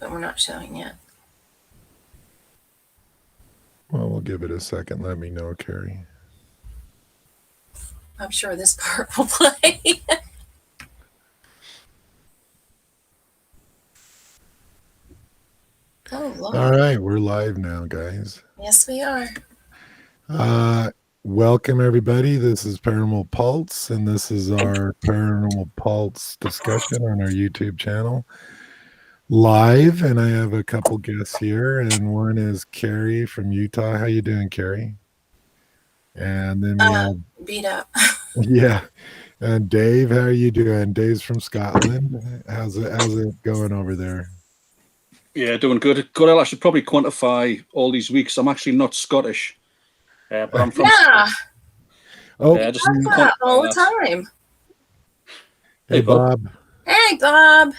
but we're not showing yet. Well, we'll give it a second. Let me know, Carrie. I'm sure this part will play. Oh, Lord. All right, we're live now, guys. Yes, we are. Welcome, everybody. This is Paranormal Pulse, and this is our Paranormal Pulse discussion on our YouTube channel. Live, and I have a couple guests here, and one is Carrie from Utah. How you doing, Carrie? And then we have Beat up. yeah, and Dave. How are you doing? Dave's from Scotland. How's it going over there? Yeah, doing good. Good. I should probably quantify all these weeks. I'm actually not Scottish, but I'm from. Yeah. Oh, just that all the time. Hey, Bob. Hey, Bob.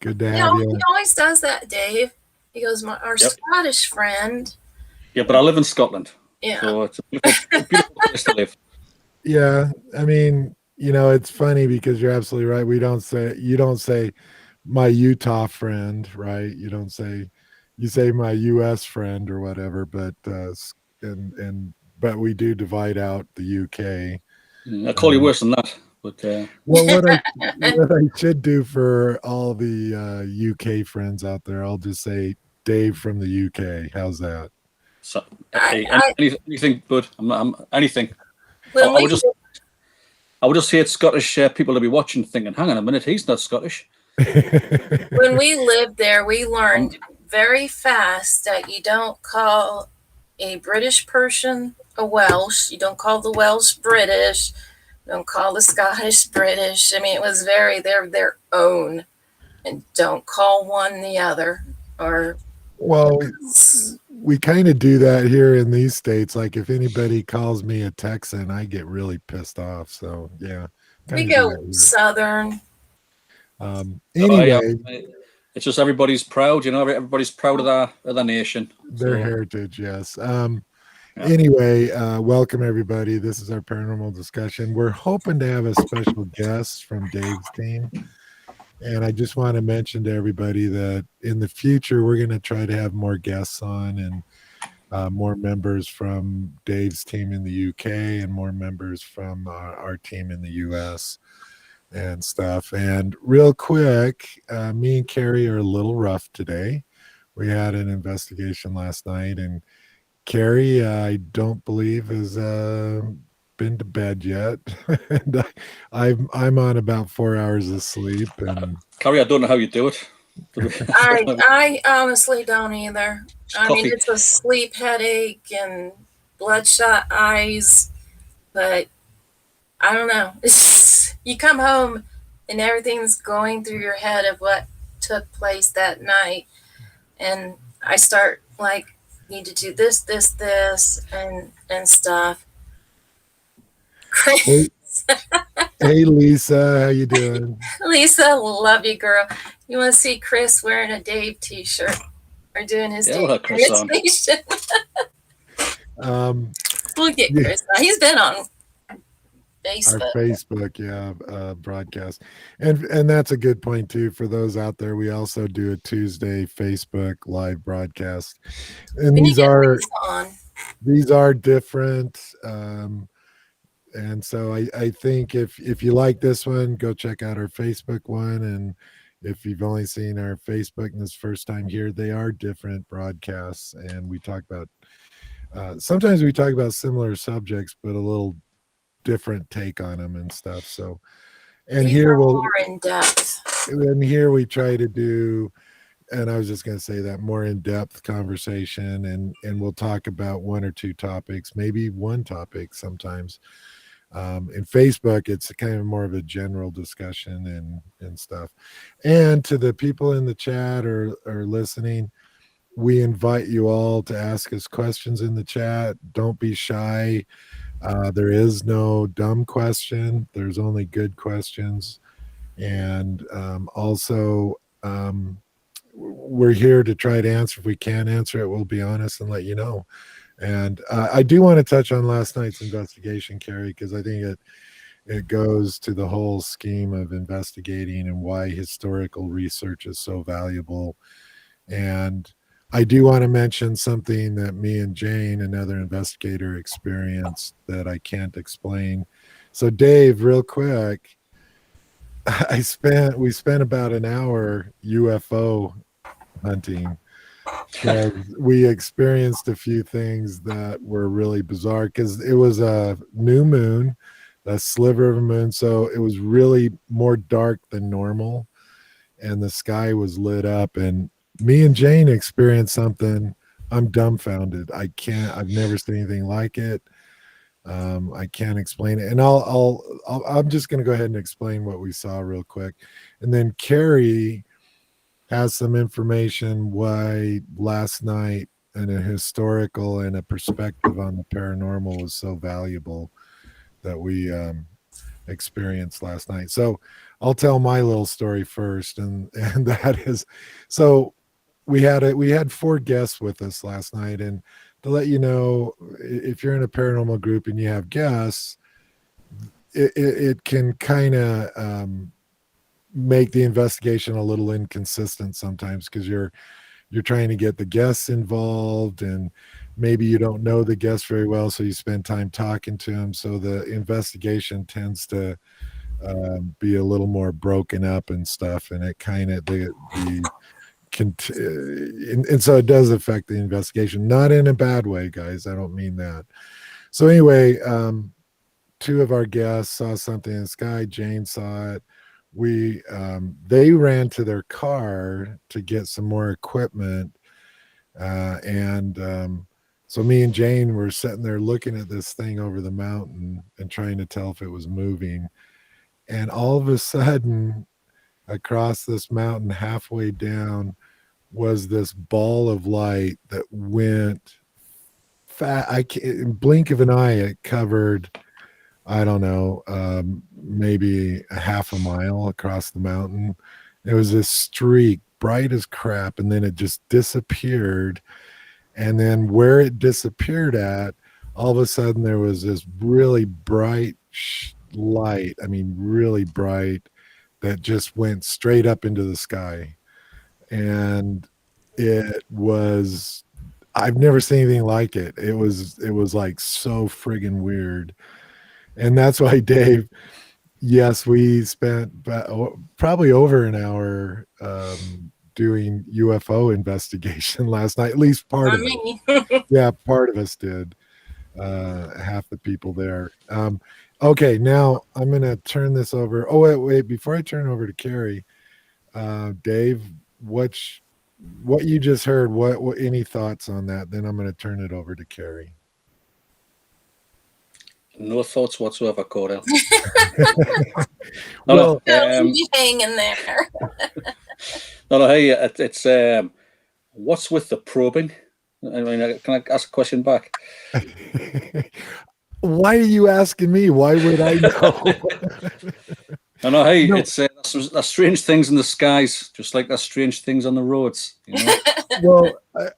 Good to have you. He always does that, Dave. He goes, our Scottish friend. Yeah, but I live in Scotland. Yeah. So it's a beautiful place to live. Yeah, I mean, it's funny because you're absolutely right. You don't say my Utah friend, right? You say my US friend or whatever, but but we do divide out the UK. I call you worse than that. But well, what I should do for all the UK friends out there, I'll just say Dave from the UK. How's that? So, anything good? I'm anything. Well, I would just hear Scottish people to be watching, thinking, "Hang on a minute, he's not Scottish." When we lived there, we learned very fast that you don't call a British person a Welsh. You don't call the Welsh British. You don't call the Scottish British. I mean, it was they're their own, and don't call one the other. Or we kind of do that here in these states. Like if anybody calls me a Texan, I get really pissed off. So yeah, we go Southern. Anyway, it's just everybody's proud. Everybody's proud of their nation, their heritage. Yes. Anyway, welcome everybody. This is our paranormal discussion. We're hoping to have a special guest from Dave's team. And I just want to mention to everybody that in the future, we're going to try to have more guests on and more members from Dave's team in the UK and more members from our team in the US and stuff. And real quick, me and Carrie are a little rough today. We had an investigation last night, and Carrie, I don't believe has been to bed yet, and I'm on about 4 hours of sleep. And Carrie, I don't know how you do it. I honestly don't either. I mean, it's a sleep headache and bloodshot eyes, but I don't know. You come home and everything's going through your head of what took place that night, and I start like, need to do this and stuff. Hey, Lisa, how you doing? Lisa, love you, girl. You want to see Chris wearing a Dave t-shirt or doing his Dave imitation? We'll get Chris. He's been on Facebook. Our Facebook, broadcast. And that's a good point too for those out there. We also do a Tuesday Facebook live broadcast. And these are different. And so I think if you like this one, go check out our Facebook one. And if you've only seen our Facebook and this first time here, they are different broadcasts. And we talk about sometimes we talk about similar subjects, but a little different take on them and stuff. So, and here more in depth. And here we try to do, and I was just going to say that, more in depth conversation, and we'll talk about one or two topics, maybe one topic sometimes. In Facebook, it's kind of more of a general discussion and stuff. And to the people in the chat or listening, we invite you all to ask us questions in the chat. Don't be shy. There is no dumb question. There's only good questions. And also, we're here to try to answer. If we can't answer it, we'll be honest and let you know. And I do want to touch on last night's investigation, Carrie, because I think it goes to the whole scheme of investigating and why historical research is so valuable. And I do want to mention something that me and Jane, another investigator, experienced that I can't explain. So, Dave, real quick, we spent about an hour UFO hunting because we experienced a few things that were really bizarre because it was a new moon, a sliver of a moon. So it was really more dark than normal, and the sky was lit up. And me and Jane experienced something. I'm dumbfounded. I've never seen anything like it. I can't explain it. And I'm just going to go ahead and explain what we saw real quick. And then Carrie has some information why last night and a historical and a perspective on the paranormal was so valuable that we experienced last night. So I'll tell my little story first, and that is, so we had four guests with us last night, and to let you know, if you're in a paranormal group and you have guests, it can kind of make the investigation a little inconsistent sometimes because you're trying to get the guests involved, and maybe you don't know the guests very well, so you spend time talking to them, so the investigation tends to be a little more broken up and stuff, and it kind of and so it does affect the investigation, not in a bad way, guys, I don't mean that. So anyway, two of our guests saw something in the sky. Jane saw it. They ran to their car to get some more equipment, and so me and Jane were sitting there looking at this thing over the mountain and trying to tell if it was moving. And all of a sudden, across this mountain, halfway down, was this ball of light that went fat. I can't, in blink of an eye, it covered, I don't know, maybe a half a mile across the mountain. It was this streak, bright as crap, and then it just disappeared. And then where it disappeared at, all of a sudden there was this really bright light. I mean, really bright, that just went straight up into the sky. And it was, I've never seen anything like it. It was like so friggin' weird. And that's why, Dave, yes, we spent probably over an hour doing UFO investigation last night, at least part Not of it. me. Yeah, part of us did. Half the people there. Okay, now I'm going to turn this over. Oh, wait, before I turn over to Carrie, Dave, what you just heard, what any thoughts on that? Then I'm going to turn it over to Carrie. No thoughts whatsoever, Cordell. Well, You hang in there. No, hey, it's what's with the probing? I mean, can I ask a question back? why are you asking me? Why would I know? No, hey, No. it's there's strange things in the skies, just like there's strange things on the roads. You know? Well,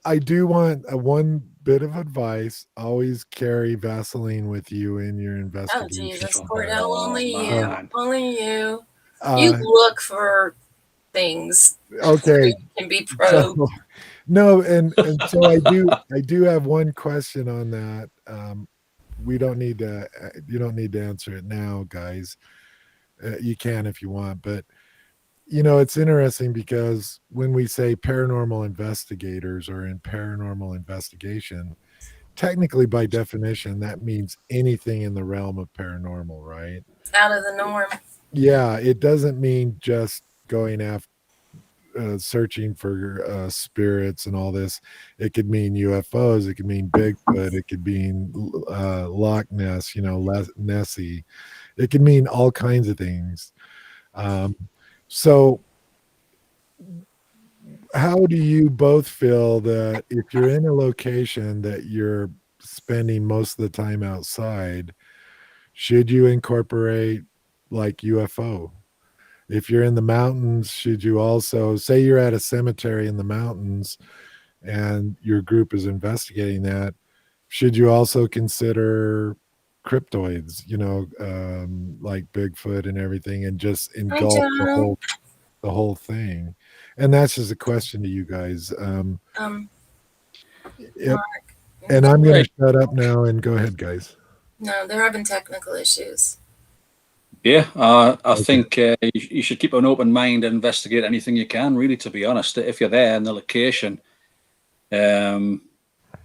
I do want one bit of advice. Always carry Vaseline with you in your Oh, investigation. Jesus, Cordell, only man. you. Only you. Uh, You look for things okay. can be probed. So, no, and so I do have one question on that. We don't need to you don't need to answer it now, guys. You can if you want, but it's interesting because when we say paranormal investigators or in paranormal investigation, technically by definition that means anything in the realm of paranormal, right? Out of the norm. Yeah, it doesn't mean just going after searching for spirits and all this. It could mean UFOs, it could mean Bigfoot, it could mean Loch Ness, Nessie. It could mean all kinds of things. So how do you both feel that if you're in a location that you're spending most of the time outside, should you incorporate like UFO? If you're in the mountains, should you also say you're at a cemetery in the mountains and your group is investigating that? Should you also consider cryptoids, like Bigfoot and everything, and just Hi, engulf John. the whole thing. And that's just a question to you guys. Um, Yep. Mark. And I'm going Hey, to shut up now and go ahead, guys. No, they're having technical issues. yeah, I Okay. think you should keep an open mind and investigate anything you can. Really, to be honest, if you're there in the location, um,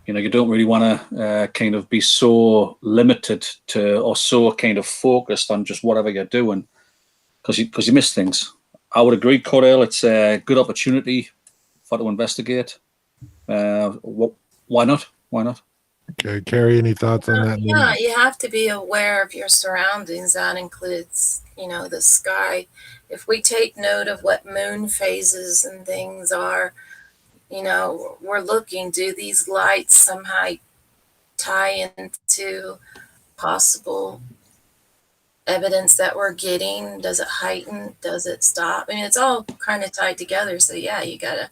you don't really want to kind of be so limited to or so kind of focused on just whatever you're doing because you miss things. I would agree, Cordell. It's a good opportunity for to investigate. Why not? Why not? Okay. Carrie, any thoughts on that? And Yeah, then, you have to be aware of your surroundings. That includes, the sky. If we take note of what moon phases and things are, we're looking, do these lights somehow tie into possible evidence that we're getting? Does it heighten? Does it stop? I mean, it's all kind of tied together. So, yeah, you got to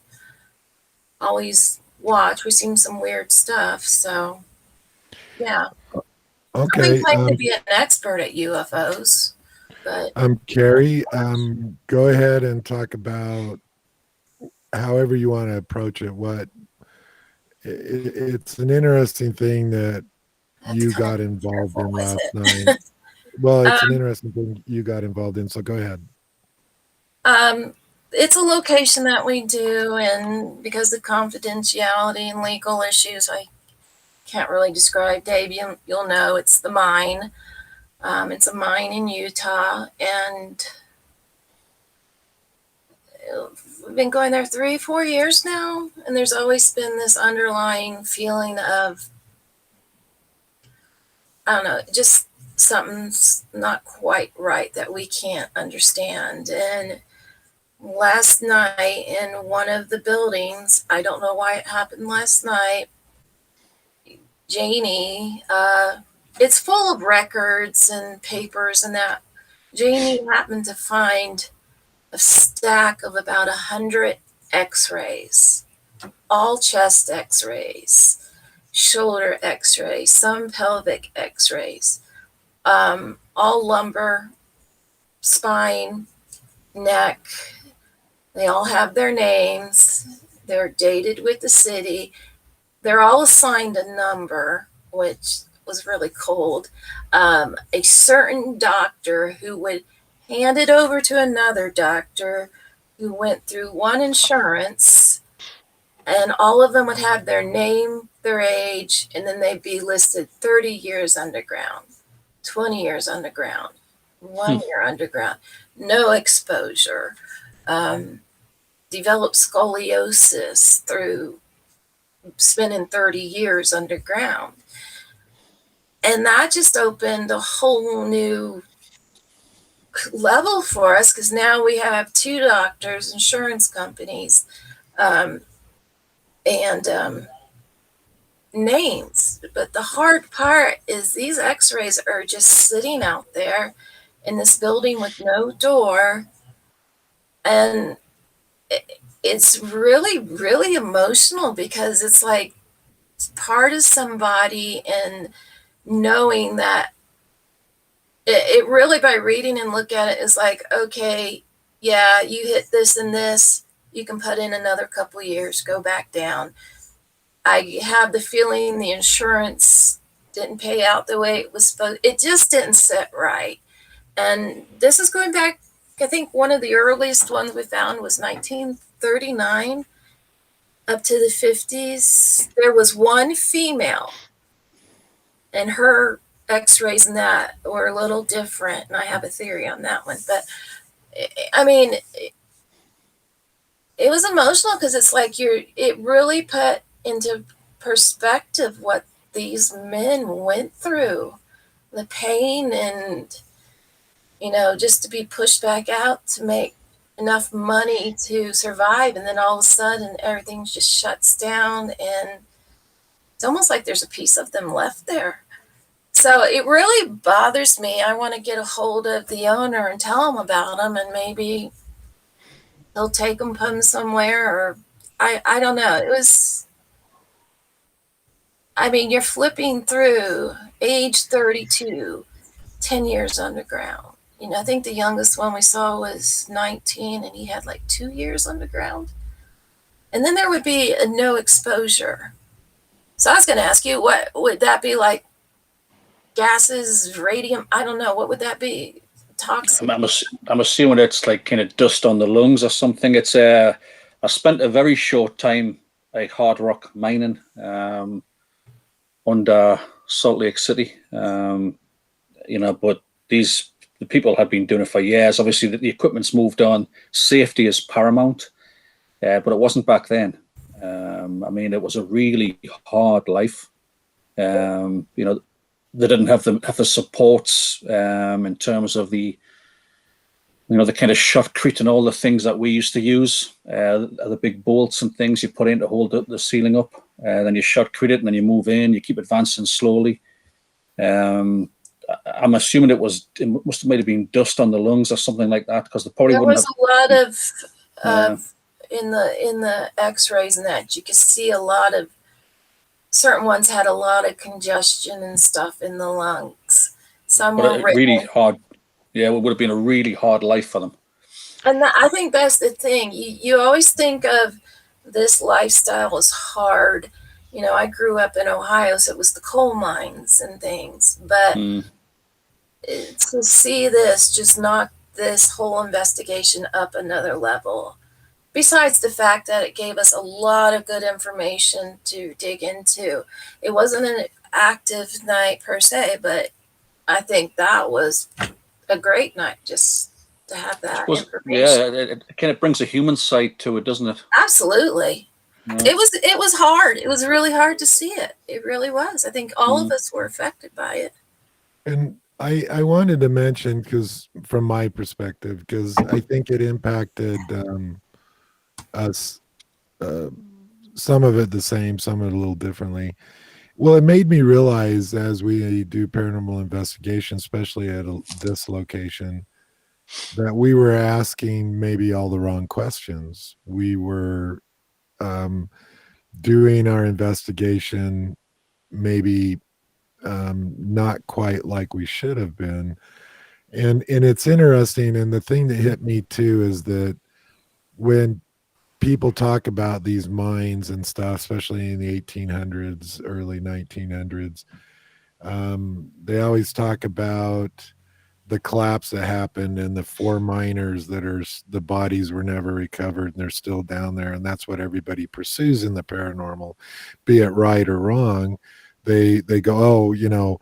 always watch. We've seen some weird stuff. So, yeah. I don't okay. claim to be an expert at UFOs, but Carrie, go ahead and talk about however you want to approach it. It's an interesting thing that I have to you kind of got be involved careful in with last night. it. Well, it's an um, interesting thing you got involved in. So go ahead. um, it's a location that we do, and because of confidentiality and legal issues, I can't really describe. Dave, you'll know it's the mine. It's a mine in Utah, and we've been going there 3, 4 years now, and there's always been this underlying feeling of, I don't know, just something's not quite right that we can't understand. And last night in one of the buildings, I don't know why it happened last night, Janie, it's full of records and papers and that. Janie happened to find a stack of about 100 x-rays, all chest x-rays, shoulder x-rays, some pelvic x-rays, all lumbar, spine, neck. They all have their names. They're dated with the city. They're all assigned a number, which was really cold. A certain doctor who would hand it over to another doctor who went through one insurance, and all of them would have their name, their age, and then they'd be listed 30 years underground, 20 years underground, Hmm. 1 year underground, no exposure, um, developed scoliosis through spending 30 years underground. And that just opened a whole new level for us because now we have two doctors, insurance companies, um, and names. But the hard part is these x rays are just sitting out there in this building with no door. And it's really, really emotional because it's like it's part of somebody, and knowing that it really, by reading and look at it, is like, okay, yeah, you hit this and this, you can put in another couple years, go back down. I have the feeling the insurance didn't pay out the way it was supposed. It just didn't sit right. And this is going back, I think one of the earliest ones we found was 1939 up to the 50s. There was one female, and her x-rays and that were a little different, and I have a theory on that one. But I mean, it was emotional because it's like it really put into perspective what these men went through, the pain, and just to be pushed back out to make enough money to survive, and then all of a sudden everything just shuts down, and it's almost like there's a piece of them left there. So it really bothers me. I want to get a hold of the owner and tell him about them, and maybe he'll take them, put them somewhere, or I don't know. It was I mean, you're flipping through age 32, 10 years underground. I think the youngest one we saw was 19 and he had like 2 years underground. And then there would be a no exposure. So I was going to ask you, what would that be like? Gases, radium? I don't know. What would that be? Toxic? I'm assuming it's like kind of dust on the lungs or something. I spent a very short time like hard rock mining under Salt Lake City. But the people had been doing it for years. Obviously, the equipment's moved on. Safety is paramount, but it wasn't back then. I mean, it was a really hard life. They didn't have the supports in terms of the kind of shotcrete and all the things that we used to use, the big bolts and things you put in to hold the ceiling up. Then you shotcrete it, and then you move in. You keep advancing slowly. I'm assuming it must have maybe been dust on the lungs or something like that, because they probably There wouldn't was have. a lot Yeah. of in the X-rays and that you could see a lot of certain ones had a lot of congestion and stuff in the lungs. Some But were it really written, hard. Yeah, it would have been a really hard life for them. and I think that's the thing. You always think of this lifestyle as hard. I grew up in Ohio, so it was the coal mines and things. But Mm. to see this just knock this whole investigation up another level. Besides the fact that it gave us a lot of good information to dig into. It wasn't an active night per se, but I think that was a great night just to have I that suppose, information. yeah, it kind of brings a human side to it, doesn't it? Absolutely. Yeah. It was hard. It was really hard to see it. It really was. I think all of Mm. us were affected by it. And I wanted to mention, because from my perspective, because I think it impacted us, uh, some of it the same, some of it a little differently. Well, it made me realize, as we do paranormal investigation, especially at this location, that we were asking maybe all the wrong questions. We were um, doing our investigation maybe not quite like we should have been. And it's interesting. And the thing that hit me too is that when people talk about these mines and stuff, especially in the 1800s, early 1900s, they always talk about the collapse that happened and the four miners that are the bodies were never recovered and they're still down there, and that's what everybody pursues in the paranormal, be it right or wrong. They go, oh,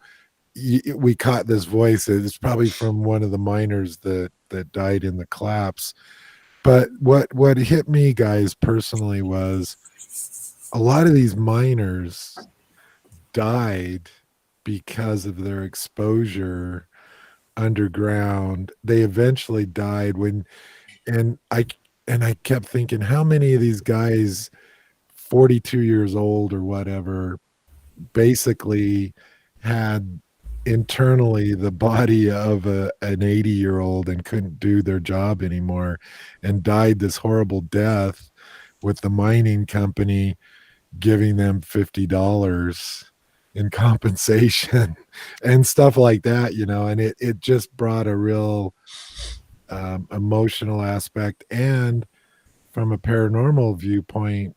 we caught this voice. It's probably from one of the miners that died in the collapse. But what hit me, guys, personally, was a lot of these miners died because of their exposure underground. They eventually died and I and I kept thinking, how many of these guys, 42 years old or whatever, basically had internally the body of an 80-year-old and couldn't do their job anymore and died this horrible death with the mining company giving them $50 in compensation and stuff like that, and it just brought a real emotional aspect. And from a paranormal viewpoint,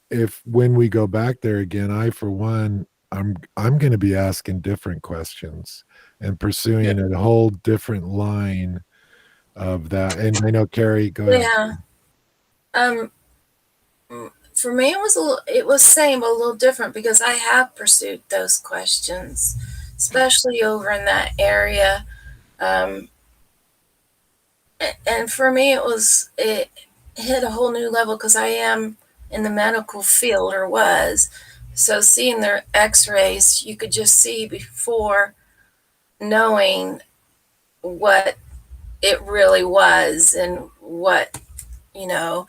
if when we go back there again, I for one, I'm going to be asking different questions and Yeah. pursuing a whole different line of that. And I know, Carrie, go ahead. Yeah. Um, for me, it was same, but a little different because I have pursued those questions, especially over in that area. Um, and for me, it hit a whole new level because I am in the medical field or was. So seeing their X-rays, you could just see before knowing what it really was and what you know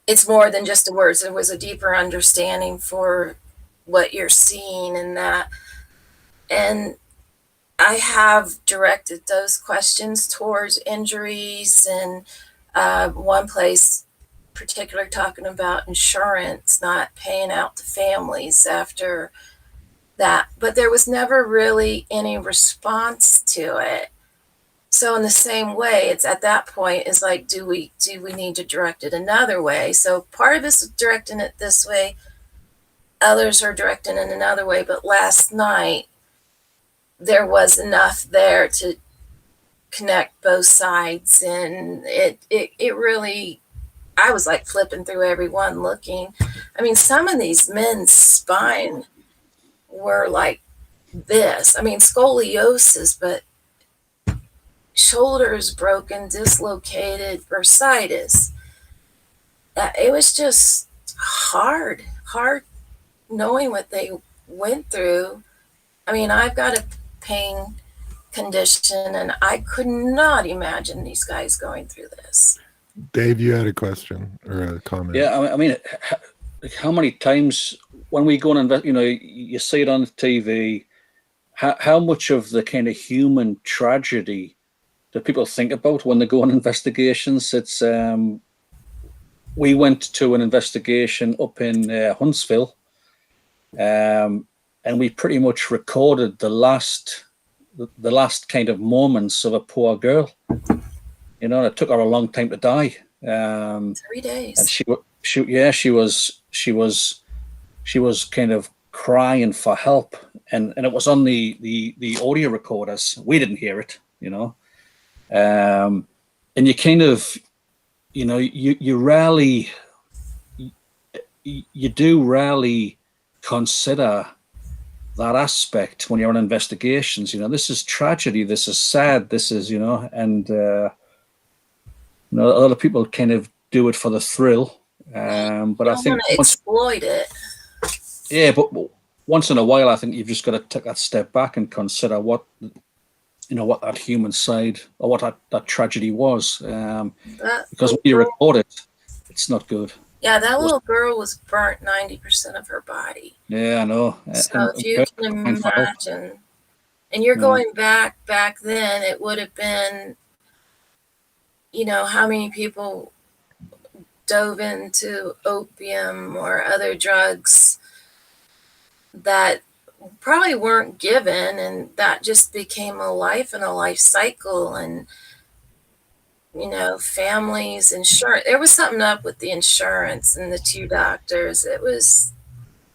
it's more than just the words. There was a deeper understanding for what you're seeing and that. And I have directed those questions towards injuries and one place particular talking about insurance not paying out to families after that, but there was never really any response to it. So in the same way, it's at that point, it's like, do we need to direct it another way? So part of us is directing it this way, others are directing it another way. But last night there was enough there to connect both sides, and it really, I was like flipping through everyone looking. I mean, some of these men's spine were like this. I mean, scoliosis, but shoulders broken, dislocated, bursitis. It was just hard knowing what they went through. I mean, I've got a pain condition, and I could not imagine these guys going through this. Dave, you had a question or a comment? Yeah, I mean, how many times when we go and invest, you see it on TV, how much of the kind of human tragedy that people think about when they go on investigations? It's we went to an investigation up in Huntsville, and we pretty much recorded the last kind of moments of a poor girl. It took her a long time to die. 3 days. And she was kind of crying for help, and it was on the audio recorders. We didn't hear it, and you kind of, you rarely, you do rarely consider that aspect when you're on investigations. This is tragedy, this is sad, this is, and a lot of people kind of do it for the thrill, but I think exploit it. Yeah, but once in a while, I think you've just got to take that step back and consider what that human side, or what that tragedy was, because when you record it, it's not good. Yeah, that little girl was burnt 90% of her body. Yeah, I know. So if you can imagine, and you're going back then, it would have been, how many people dove into opium or other drugs that probably weren't given, and that just became a life and a life cycle. And families, insurance, there was something up with the insurance and the two doctors. It was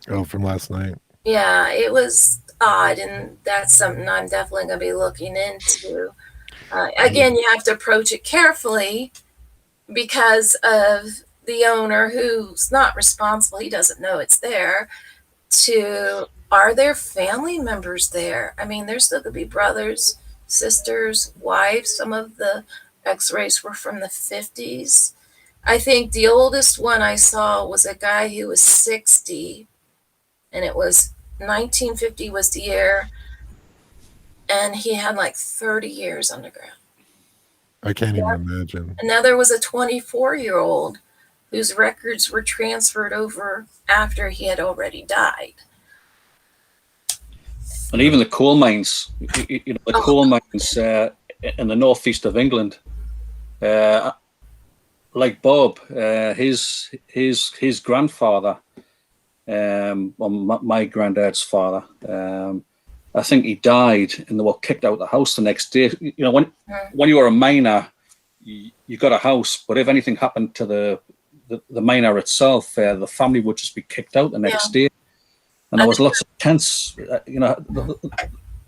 from last night. Yeah, it was odd, and that's something I'm definitely going to be looking into. Again, you have to approach it carefully because of the owner, who's not responsible. He doesn't know it's there. Are there family members there? I mean, there's still going to be brothers, sisters, wives. Some of the x-rays were from the 50s. I think the oldest one I saw was a guy who was 60, and it was 1950 was the year, and he had like 30 years underground. I can't even imagine. Another was a 24-year-old whose records were transferred over after he had already died. And even the coal mines, coal mines in the northeast of England, like Bob, his grandfather, my granddad's father, I think he died and they were kicked out of the house the next day. When you were a miner, you got a house, but if anything happened to the miner itself, the family would just be kicked out the next day. And there was lots of tents, they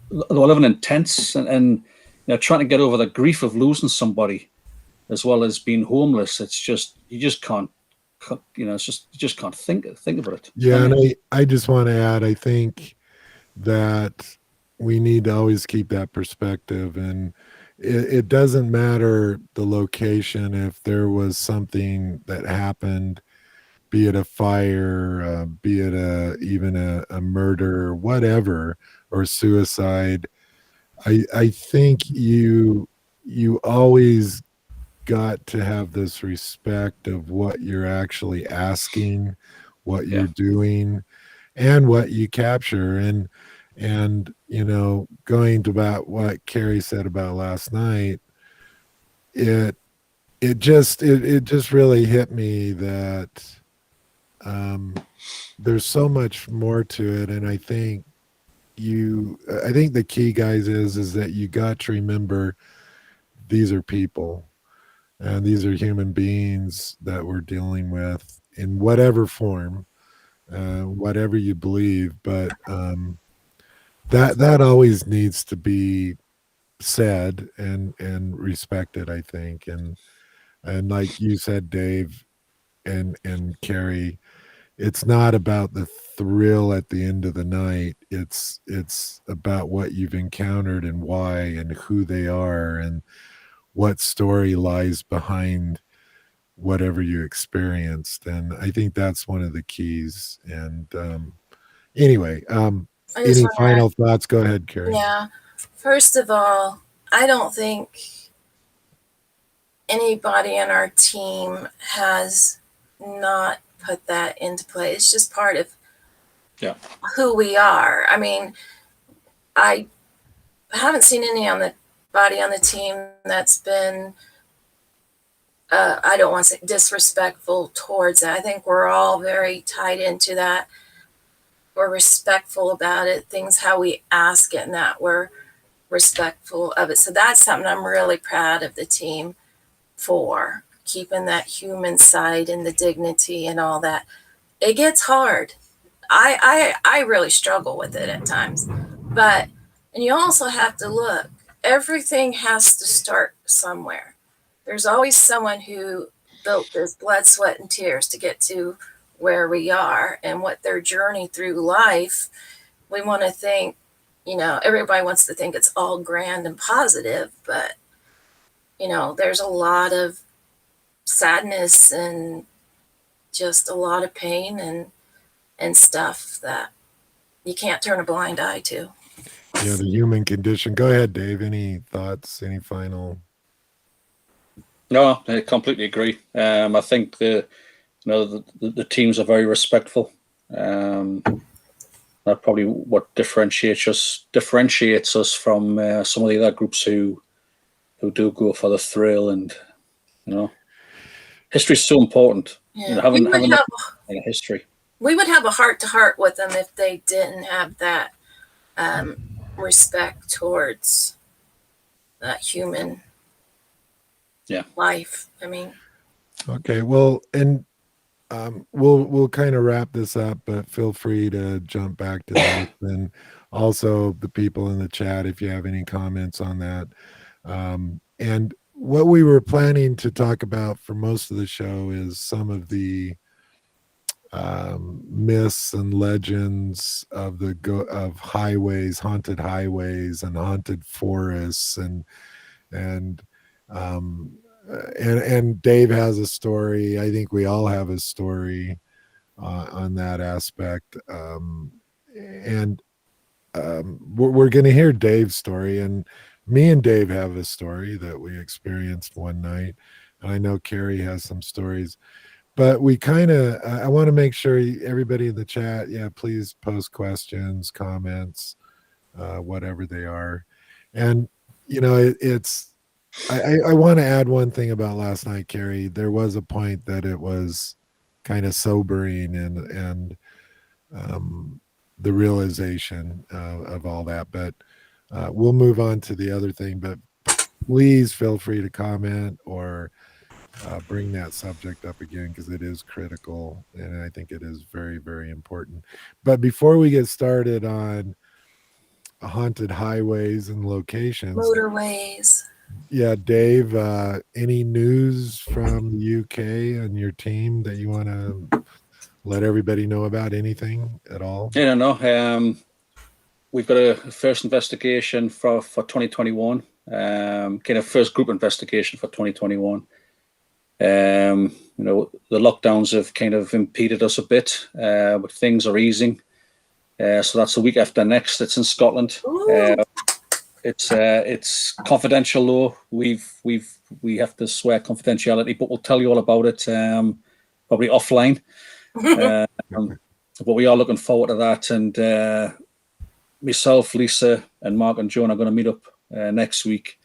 were living in tents and trying to get over the grief of losing somebody, as well as being homeless. It's just, you just can't think about it. Yeah, and I just want to add, I think that we need to always keep that perspective, and it doesn't matter the location. If there was something that happened, be it a fire, be it even a murder, whatever, or suicide, I think you always got to have this respect of what you're actually asking, what you're doing, and what you capture. And going to about what Carrie said about last night, it it just really hit me that there's so much more to it, and I think the key, guys, is that you got to remember these are people, and these are human beings that we're dealing with in whatever form, whatever you believe, but that always needs to be said and respected, I think. And like you said, Dave and Carrie, it's not about the thrill at the end of the night. It's about what you've encountered and why and who they are and what story lies behind whatever you experienced. And I think that's one of the keys. And anyway, I just any want final thoughts? Go ahead, to, Carrie. yeah. First of all, I don't think anybody in our team has not put that into play. It's just part of who we are. I mean, I haven't seen anybody on the team that's been, I don't want to say disrespectful towards it. I think we're all very tied into that. We're respectful about it, things how we ask it, and that we're respectful of it. So that's something I'm really proud of the team for, keeping that human side and the dignity and all that. It gets hard. I really struggle with it at times. But, and you also have to look, everything has to start somewhere. There's always someone who built this blood, sweat, and tears to get to where we are and what their journey through life. We want to think, everybody wants to think it's all grand and positive, but, there's a lot of sadness and just a lot of pain and stuff that you can't turn a blind eye to. Yeah, the human condition. Go ahead, Dave. Any thoughts? Any final? No, I completely agree. I think the teams are very respectful. That probably what differentiates us from some of the other groups who do go for the thrill. And history is so important. Yeah. Having a history. We would have a heart to heart with them if they didn't have that respect towards that human life. I mean, okay, well, and we'll kind of wrap this up, but feel free to jump back to this, and also the people in the chat if you have any comments on that. And what we were planning to talk about for most of the show is some of the myths and legends of of highways, haunted highways, and haunted forests, and um, and Dave has a story. I think we all have a story on that aspect, and we're going to hear Dave's story, and me and Dave have a story that we experienced one night, and I know Carrie has some stories. But we kind of, I want to make sure everybody in the chat, yeah, please post questions, comments, whatever they are. And, I want to add one thing about last night, Carrie. There was a point that it was kind of sobering and the realization of all that. But we'll move on to the other thing. But please feel free to comment or bring that subject up again, because it is critical and I think it is very, very important. But before we get started on haunted highways and locations, motorways. yeah, Dave, any news from the UK and your team that you want to let everybody know about? Anything at all? Yeah, no. We've got a first investigation for 2021, kind of first group investigation for 2021. The lockdowns have kind of impeded us a bit, but things are easing. So that's the week after next. It's in Scotland. It's confidential though. We have to swear confidentiality, but we'll tell you all about it probably offline. But we are looking forward to that. And myself, Lisa, and Mark and Joan are going to meet up next week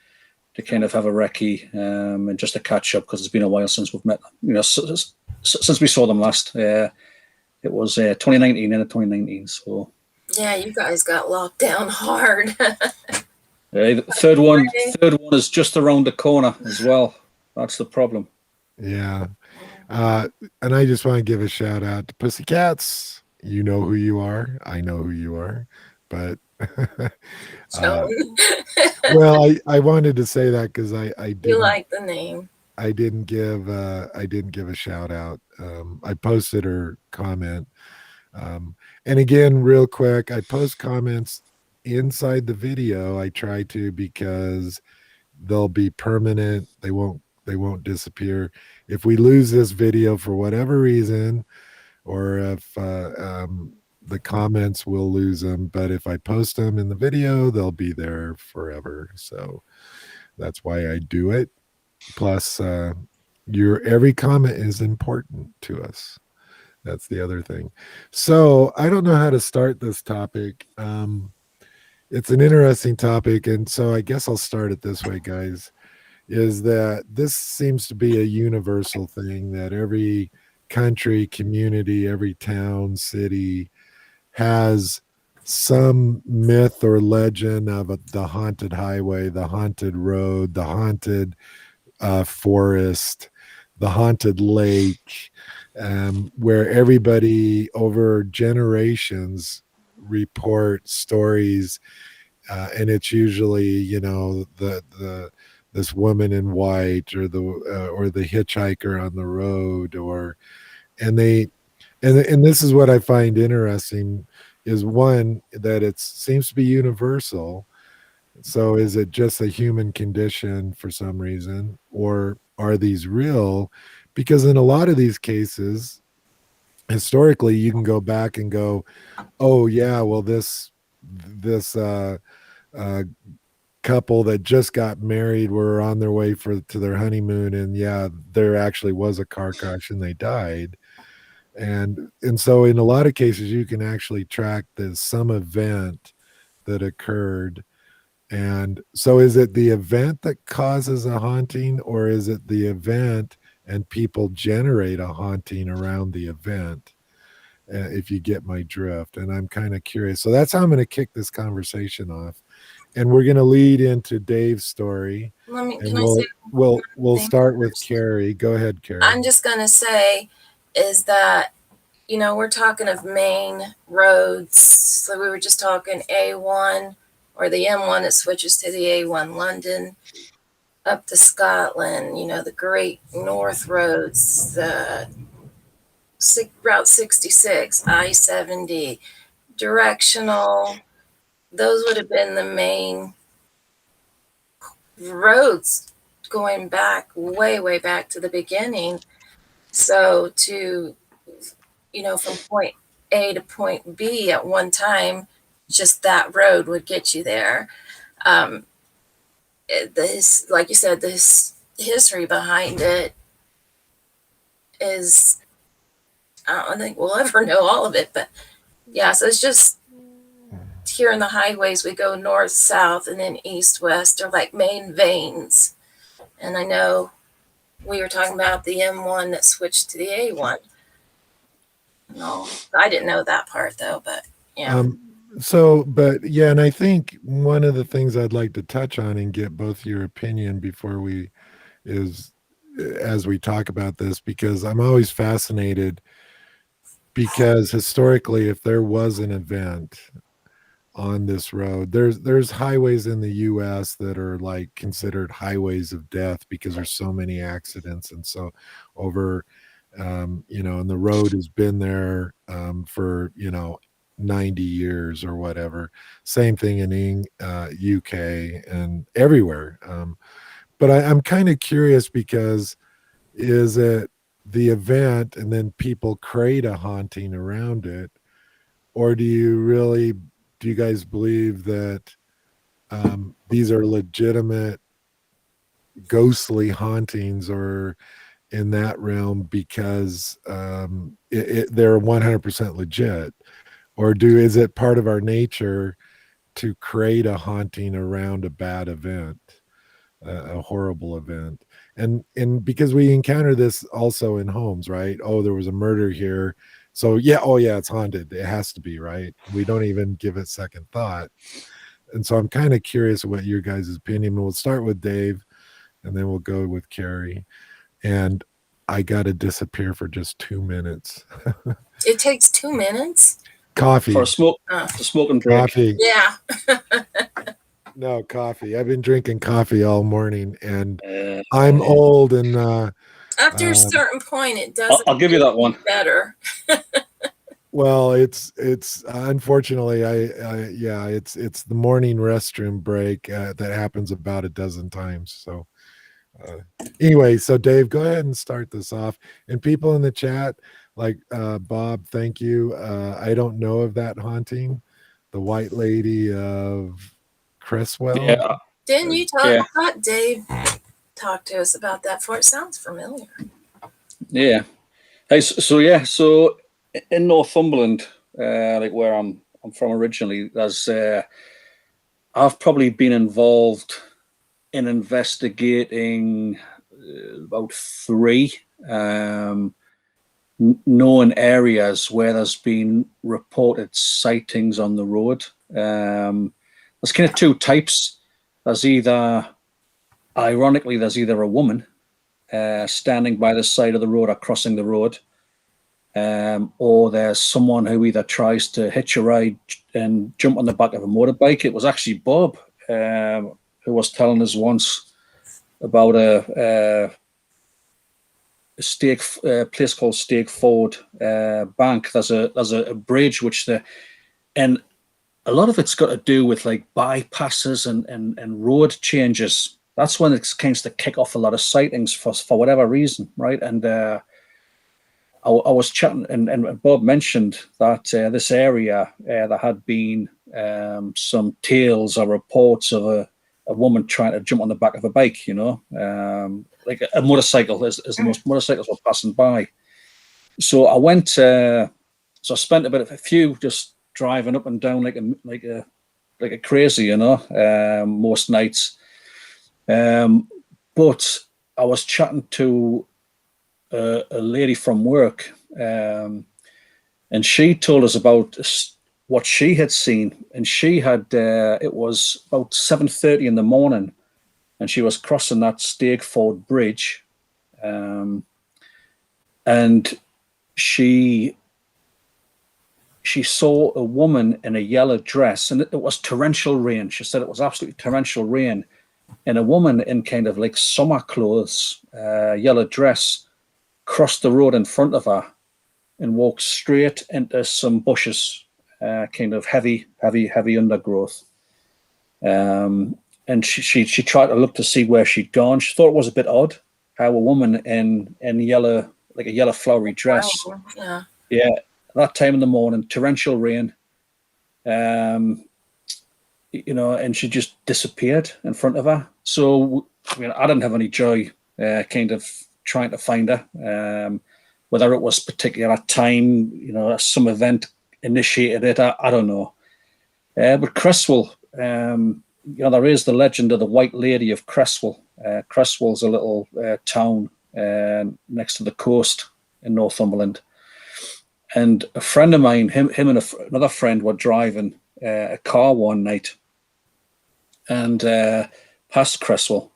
to kind of have a recce and just to catch up, because it's been a while since we've met. Since we saw them last. It was 2019 and 2019. So yeah, you guys got locked down hard. the third one is just around the corner as well. That's the problem. Yeah. And I just want to give a shout out to Pussycats. You know who you are. I know who you are. But well, I wanted to say that because I didn't. You like the name. I didn't give a shout out. I posted her comment. And again, real quick, I post comments inside the video. I try to, because they'll be permanent. They won't disappear. If we lose this video for whatever reason, or if the comments will lose them, but if I post them in the video, they'll be there forever. So that's why I do it. Plus, your every comment is important to us. That's the other thing. So I don't know how to start this topic. It's an interesting topic, and so I guess I'll start it this way, guys. Is that this seems to be a universal thing that every country, community, every town, city has some myth or legend of the haunted highway, the haunted road, the haunted forest, the haunted lake, where everybody over generations report stories, and it's usually, the this woman in white, or the hitchhiker on the road, and they and this is what I find interesting, is one, that it seems to be universal. So is it just a human condition for some reason, or are these real? Because in a lot of these cases, historically, you can go back and go, oh yeah, well this uh, couple that just got married were on their way to their honeymoon, and yeah, there actually was a car crash and they died. And so in a lot of cases, you can actually track some event that occurred. And so is it the event that causes a haunting, or is it the event and people generate a haunting around the event? If you get my drift. And I'm kind of curious. So that's how I'm going to kick this conversation off. And we're going to lead into Dave's story. Can I say we'll start with Carrie. Go ahead, Carrie. I'm just going to say is that, we're talking of main roads. So we were just talking A1 or the M1 that switches to the A1 London up to Scotland, the Great North Roads, Route 66, I-70, directional. Those would have been the main roads going back, way, way back to the beginning. So from point A to point B at one time, just that road would get you there. Like you said, this history behind it is, I don't think we'll ever know all of it, but yeah, so it's just here in the highways, we go north, south, and then east, west are like main veins. And I know we were talking about the M1 that switched to the A1. No, I didn't know that part though, but yeah. But yeah, and I think one of the things I'd like to touch on and get both your opinion before as we talk about this, because I'm always fascinated, because historically, if there was an event on this road, there's highways in the US that are like considered highways of death because there's so many accidents, and so over and the road has been there for 90 years or whatever. Same thing in UK and everywhere. But I'm kind of curious, because is it the event and then people create a haunting around it, or do you guys believe that these are legitimate ghostly hauntings, or in that realm, because they're 100% legit? Or is it part of our nature to create a haunting around a bad event? a horrible event. And because we encounter this also in homes, right? Oh, there was a murder here. So yeah, oh yeah, it's haunted. It has to be, right? We don't even give it second thought. And so I'm kind of curious what your guys' opinion. We'll start with Dave and then we'll go with Carrie. And I got to disappear for just 2 minutes. It takes 2 minutes? Coffee. For a smoking break. Coffee. Yeah. No, coffee. I've been drinking coffee all morning and I'm old and after a certain point it doesn't I'll give you that one better. well, it's unfortunately yeah, it's the morning restroom break that happens about a dozen times. So anyway, so Dave, go ahead and start this off. And people in the chat, like Bob, thank you. I don't know of that haunting, the White Lady of Cresswell. Yeah. Didn't you talk? I thought Dave talked to us about that before. It sounds familiar. Yeah. Hey, so in Northumberland, like where I'm from originally, there's I've probably been involved in investigating about 3 known areas where there's been reported sightings on the road. There's kind of 2 types. There's ironically, there's either a woman standing by the side of the road or crossing the road, or there's someone who either tries to hitch a ride and jump on the back of a motorbike. It was actually Bob who was telling us once about a place called Stakeford Bank. There's a bridge and a lot of it's got to do with like bypasses and road changes. That's when it tends to kick off a lot of sightings for whatever reason, right? And I was chatting, and Bob mentioned that this area there had been some tales or reports of a woman trying to jump on the back of a bike, like a motorcycle as the most motorcycles were passing by. So I went, so I spent a few just driving up and down like a crazy, most nights. But I was chatting to a lady from work, and she told us about what she had seen. And she had it was about 7:30 in the morning, and she was crossing that Stakeford Bridge, and she saw a woman in a yellow dress, and it was torrential rain. She said it was absolutely torrential rain, and a woman in kind of like summer clothes, yellow dress, crossed the road in front of her and walked straight into some bushes, kind of heavy undergrowth. And she tried to look to see where she'd gone. She thought it was a bit odd how a woman in yellow, like a yellow flowery dress, yeah, that time in the morning, torrential rain, and she just disappeared in front of her. So I didn't have any joy kind of trying to find her, whether it was particular time, some event initiated it, I don't know. But Cresswell, there is the legend of the White Lady of Cresswell. Cresswell's a little town next to the coast in Northumberland. And a friend of mine, him and another friend were driving a car one night and past Cresswell,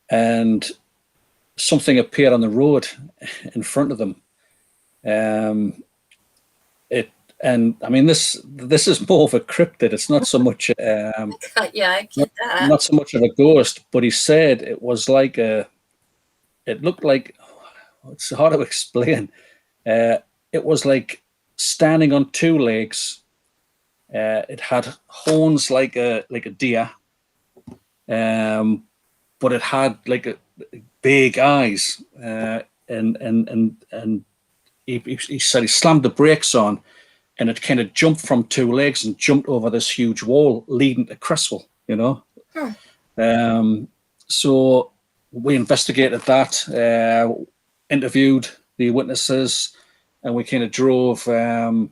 and something appeared on the road in front of them. And I mean, this is more of a cryptid. It's not so much, yeah, I get that. Not so much of a ghost. But he said it was like it looked like, it's hard to explain. It was like standing on 2 legs. It had horns like a deer, but it had like big eyes. And he said he slammed the brakes on, and it kind of jumped from 2 legs and jumped over this huge wall leading to Cresswell, So we investigated that, interviewed the witnesses, and we kind of drove a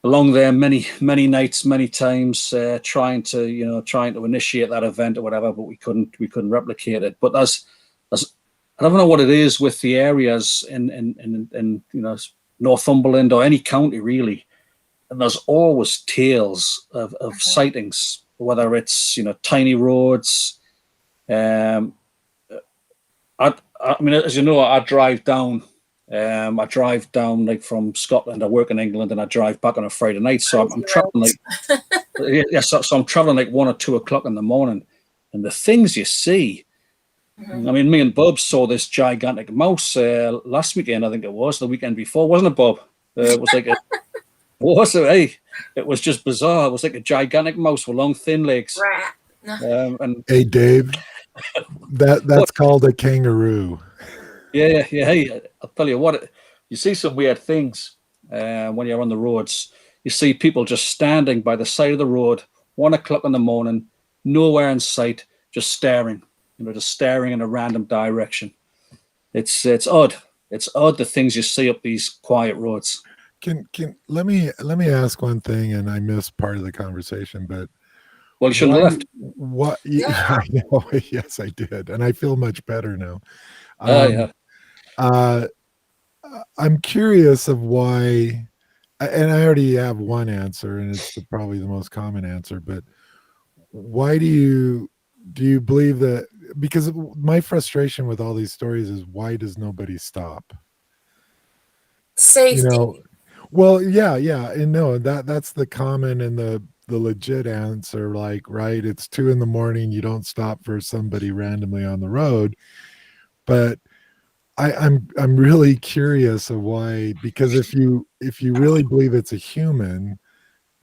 along there many nights, many times, trying to initiate that event or whatever, but we couldn't replicate it. But there's I don't know what it is with the areas in Northumberland or any county really, and there's always tales of sightings, whether it's tiny roads. Um, I mean, as you know, I drive down. I drive down like from Scotland. I work in England, and I drive back on a Friday night. So I'm traveling like so I'm traveling like 1 or 2 o'clock in the morning, and the things you see. I mean, me and Bob saw this gigantic mouse last weekend. I think it was the weekend before, wasn't it, Bob? It was like it was just bizarre. It was like a gigantic mouse with long, thin legs. Rat. And Hey, Dave, that's called a kangaroo. Yeah. Hey, I'll tell you what. You see some weird things when you're on the roads. You see people just standing by the side of the road, 1 o'clock in the morning, nowhere in sight, just staring. Just staring in a random direction. It's odd. It's odd the things you see up these quiet roads. Can let me ask one thing, and I missed part of the conversation, but Well, you should have left. What? Yeah, I know. Yes, I did, and I feel much better now. Yeah. I'm curious of why, and I already have one answer, and it's probably the most common answer. But why do you believe that? Because my frustration with all these stories is why does nobody stop? Safety. Well, yeah, and no, that's the common and the legit answer. Like, right, it's 2 a.m, you don't stop for somebody randomly on the road. But I'm really curious of why, because if you really believe it's a human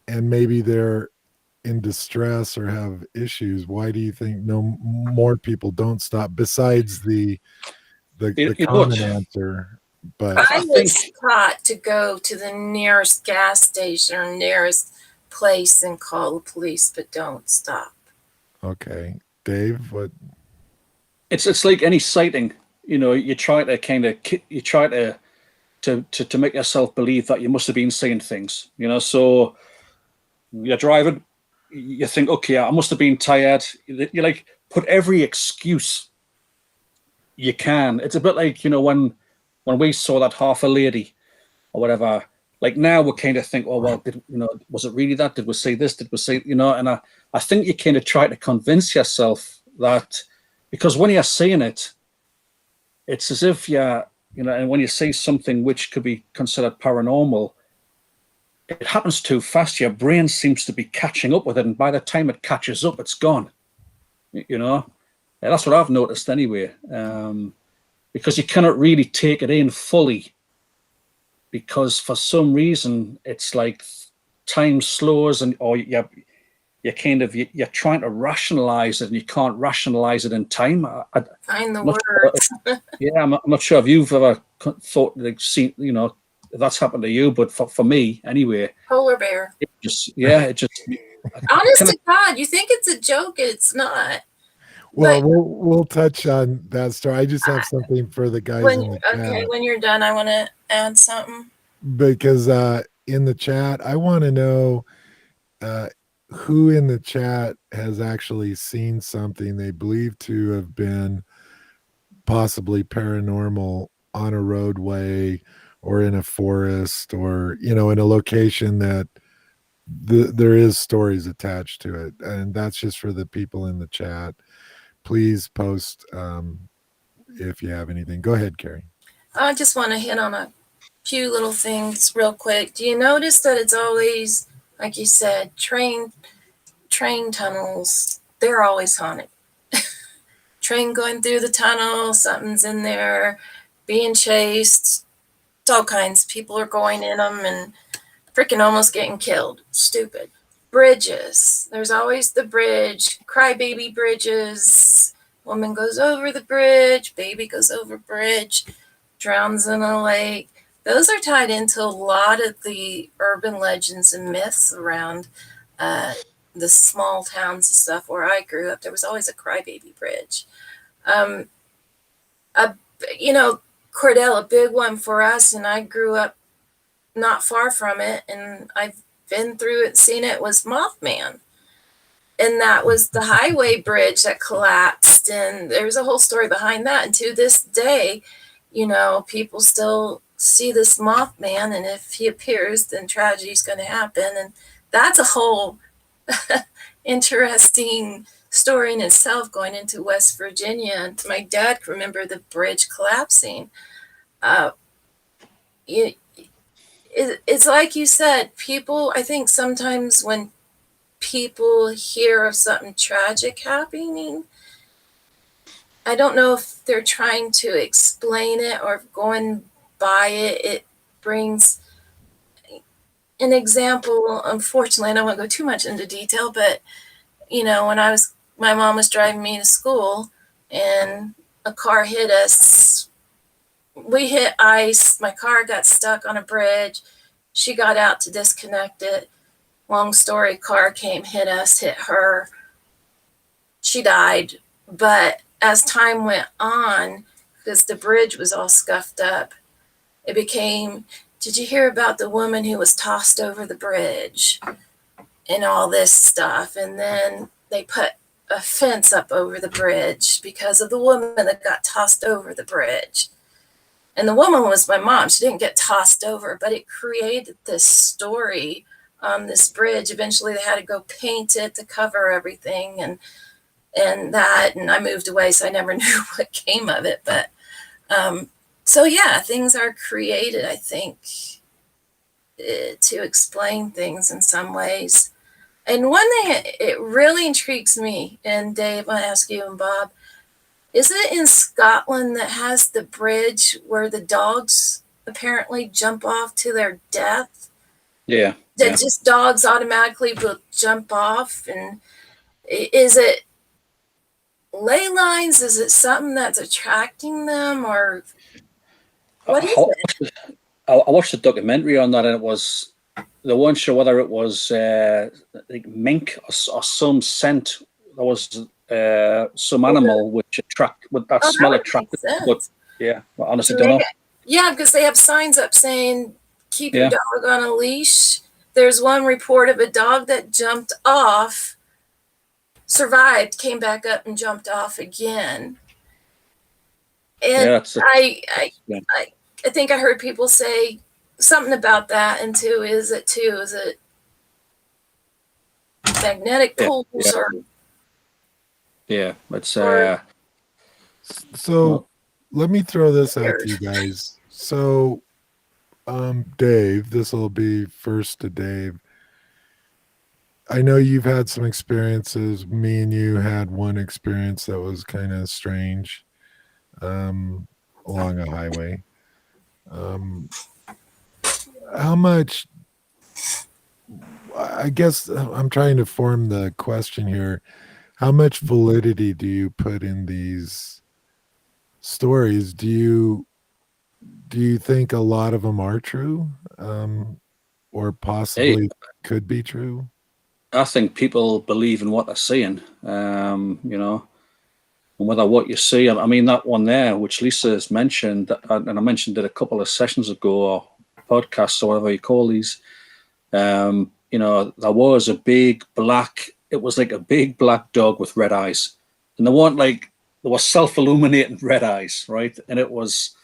and maybe they're in distress or have issues, why do you think no more people don't stop besides the common answer? But I was taught to go to the nearest gas station or nearest place and call the police, but don't stop. Okay, Dave, what? It's like any sighting. You try to make yourself believe that you must have been seeing things. So you're driving, you think, okay, I must have been tired. You like put every excuse you can. It's a bit like when we saw that half a lady or whatever. Like now we kind of think, oh well, was it really that? Did we see this? Did we see And I think you kind of try to convince yourself that, because when you're seeing it, it's as if and when you see something which could be considered paranormal, it happens too fast. Your brain seems to be catching up with it, and by the time it catches up, it's gone. That's what I've noticed anyway. Because you cannot really take it in fully, because for some reason it's like time slows, or you're trying to rationalize it, and you can't rationalize it in time. Find the words. I'm not sure if you've ever thought, like, seen, if that's happened to you, but for me anyway. Polar bear. It just honest to God, you think it's a joke, it's not. Well, we'll touch on that story. I just have something for the guys in the chat. Okay, when you're done, I want to add something. Because in the chat, I want to know who in the chat has actually seen something they believe to have been possibly paranormal on a roadway or in a forest, or in a location that there is stories attached to it. And that's just for the people in the chat. Please post if you have anything. Go ahead, Carrie. I just want to hit on a few little things real quick. Do you notice that it's always, like you said, train tunnels? They're always haunted. Train going through the tunnel, something's in there, being chased. It's all kinds. People are going in them and freaking almost getting killed. Stupid. Bridges. There's always the bridge. Crybaby bridges. Woman goes over the bridge. Baby goes over bridge. Drowns in a lake. Those are tied into a lot of the urban legends and myths around the small towns and stuff where I grew up. There was always a crybaby bridge. Cordell, a big one for us, and I grew up not far from it, and I've been through it, seen it, was Mothman. And that was the highway bridge that collapsed. And there's a whole story behind that. And to this day, people still see this Mothman. And if he appears, then tragedy is going to happen. And that's a whole interesting story in itself, going into West Virginia. And my dad can remember the bridge collapsing. It's like you said, people, I think sometimes when people hear of something tragic happening, I don't know if they're trying to explain it or going by it. It brings an example. Unfortunately, I don't want to go too much into detail, but when my mom was driving me to school and a car hit us. We hit ice. My car got stuck on a bridge. She got out to disconnect it. Long story, car came, hit us, hit her. She died. But as time went on, because the bridge was all scuffed up, it became, did you hear about the woman who was tossed over the bridge and all this stuff? And then they put a fence up over the bridge because of the woman that got tossed over the bridge. And the woman was my mom. She didn't get tossed over, but it created this story on this bridge. Eventually they had to go paint it to cover everything and I moved away, so I never knew what came of it. But so yeah, things are created, I think, to explain things in some ways. And one thing it really intrigues me, and Dave, I ask you and Bob, is it in Scotland that has the bridge where the dogs apparently jump off to their death? Yeah. That just dogs automatically will jump off? And is it ley lines? Is it something that's attracting them, or what is it? I watched a documentary on that, and it was, they weren't sure whether it was like mink or some scent. There was some animal which smell attracted. But yeah, I honestly don't know. Yeah, because they have signs up saying keep your dog on a leash. There's one report of a dog that jumped off, survived, came back up and jumped off again. And I think I heard people say something about that. And is it magnetic poles or? Yeah, it's so let me throw this out to you guys. So Dave, this will be first to Dave. I know you've had some experiences. Me and you had one experience that was kind of strange along a highway. How much, I guess I'm trying to form the question here. How much validity do you put in these stories? Do you think a lot of them are true, or possibly could be true? I think people believe in what they're seeing, and whether what you see. I mean, that one there, which Lisa has mentioned, and I mentioned it a couple of sessions ago, or podcasts, or whatever you call these. There was a big black. It was like a big black dog with red eyes, and they were self-illuminating red eyes, right? And it was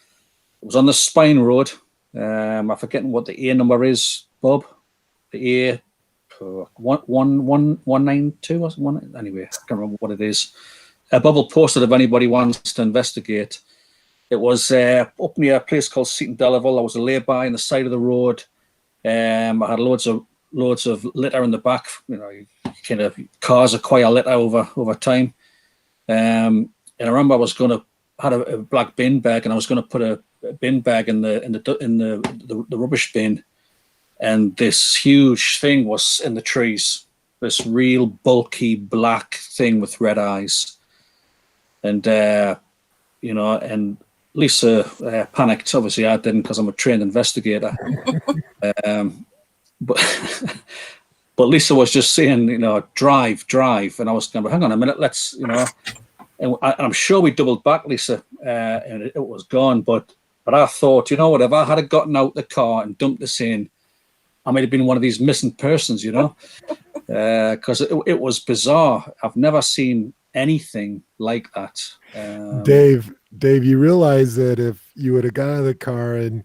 on the Spine Road. I'm forgetting what the A number is, Bob. The A 192 or something. Anyway, I can't remember what it is. Bob will post it if anybody wants to investigate. It was up near a place called Seaton Delaval. There was a lay-by on the side of the road. I had loads of litter in the back. Kind of cars acquire litter over time. And I remember I had a black bin bag, and I was going to put a bin bag in the rubbish bin, and this huge thing was in the trees. This real bulky black thing with red eyes, and and Lisa panicked. Obviously, I didn't, because I'm a trained investigator. But Lisa was just saying, drive, and I was going, hang on a minute, let's, and I'm sure we doubled back, Lisa, and it was gone. But I thought, what, if I had gotten out the car and dumped this in, I might have been one of these missing persons, because it was bizarre. I've never seen anything like that. Dave, you realize that if you would have got out of the car and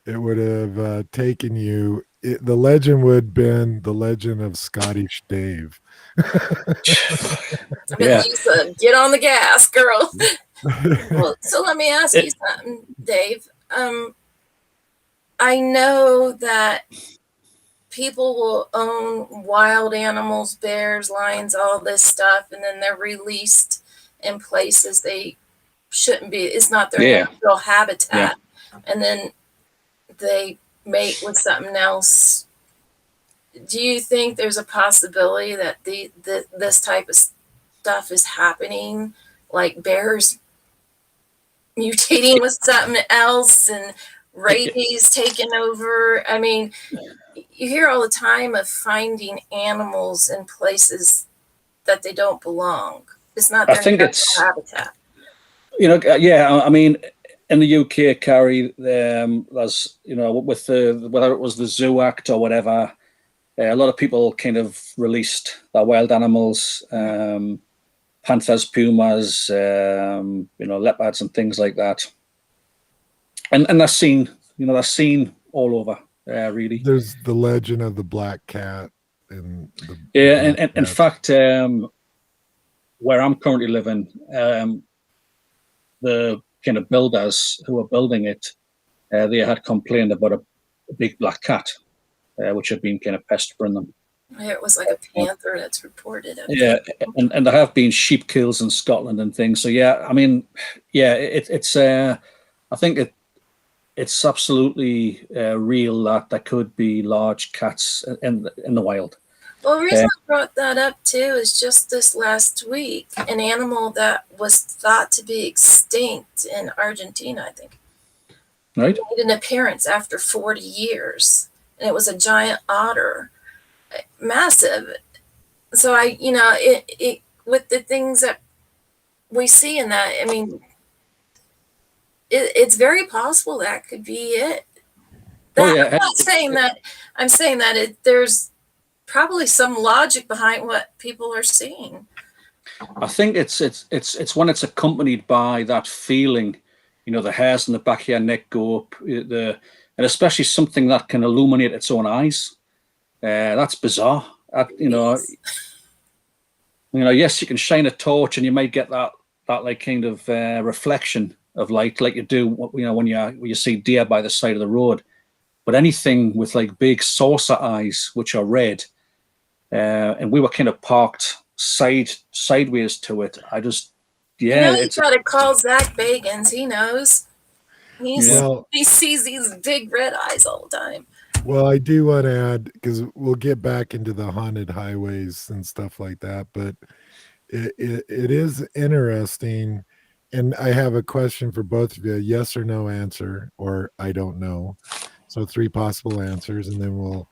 it would have taken you, the legend would have been the legend of Scottish Dave. I mean, Yeah, Lisa, get on the gas, girl. Well, so let me ask you something, Dave. I know that people will own wild animals, bears, lions, all this stuff, and then they're released in places they shouldn't be. It's not their natural habitat. And then they mate with something else. Do you think there's a possibility that this type of stuff is happening, like bears mutating with something else and rabies taking over? I mean, you hear all the time of finding animals in places that they don't belong. It's not I their think natural habitat. I mean, in the UK, Carrie, there's, with whether it was the Zoo Act or whatever, a lot of people kind of released their wild animals, panthers, pumas, leopards and things like that. And that's seen, that's seen all over, really. There's the legend of the black cat. And in fact, where I'm currently living, the kind of builders who were building it, they had complained about a big black cat, which had been kind of pestering them. It was like a panther that's reported. Yeah, and there have been sheep kills in Scotland and things. So I mean, it's I think it's absolutely real that there could be large cats in the wild. Well, the reason I brought that up too is just this last week, an animal that was thought to be extinct in Argentina, I think, right, made an appearance after 40 years, and it was a giant otter, massive. So it with the things that we see in that, I mean, it's very possible that could be it. I'm not saying that. I'm saying that there's probably some logic behind what people are seeing. I think it's when it's accompanied by that feeling, the hairs in the back of your neck go up, and especially something that can illuminate its own eyes. That's bizarre. Yes, you can shine a torch and you might get that like kind of reflection of light, like you do, when you see deer by the side of the road. But anything with like big saucer eyes, which are red, and we were kind of parked sideways to it. You gotta call Zach Bagans. He knows. He sees these big red eyes all the time. Well, I do want to add, because we'll get back into the haunted highways and stuff like that, but it is interesting. And I have a question for both of you, yes or no answer, or I don't know. So 3 possible answers, and then we'll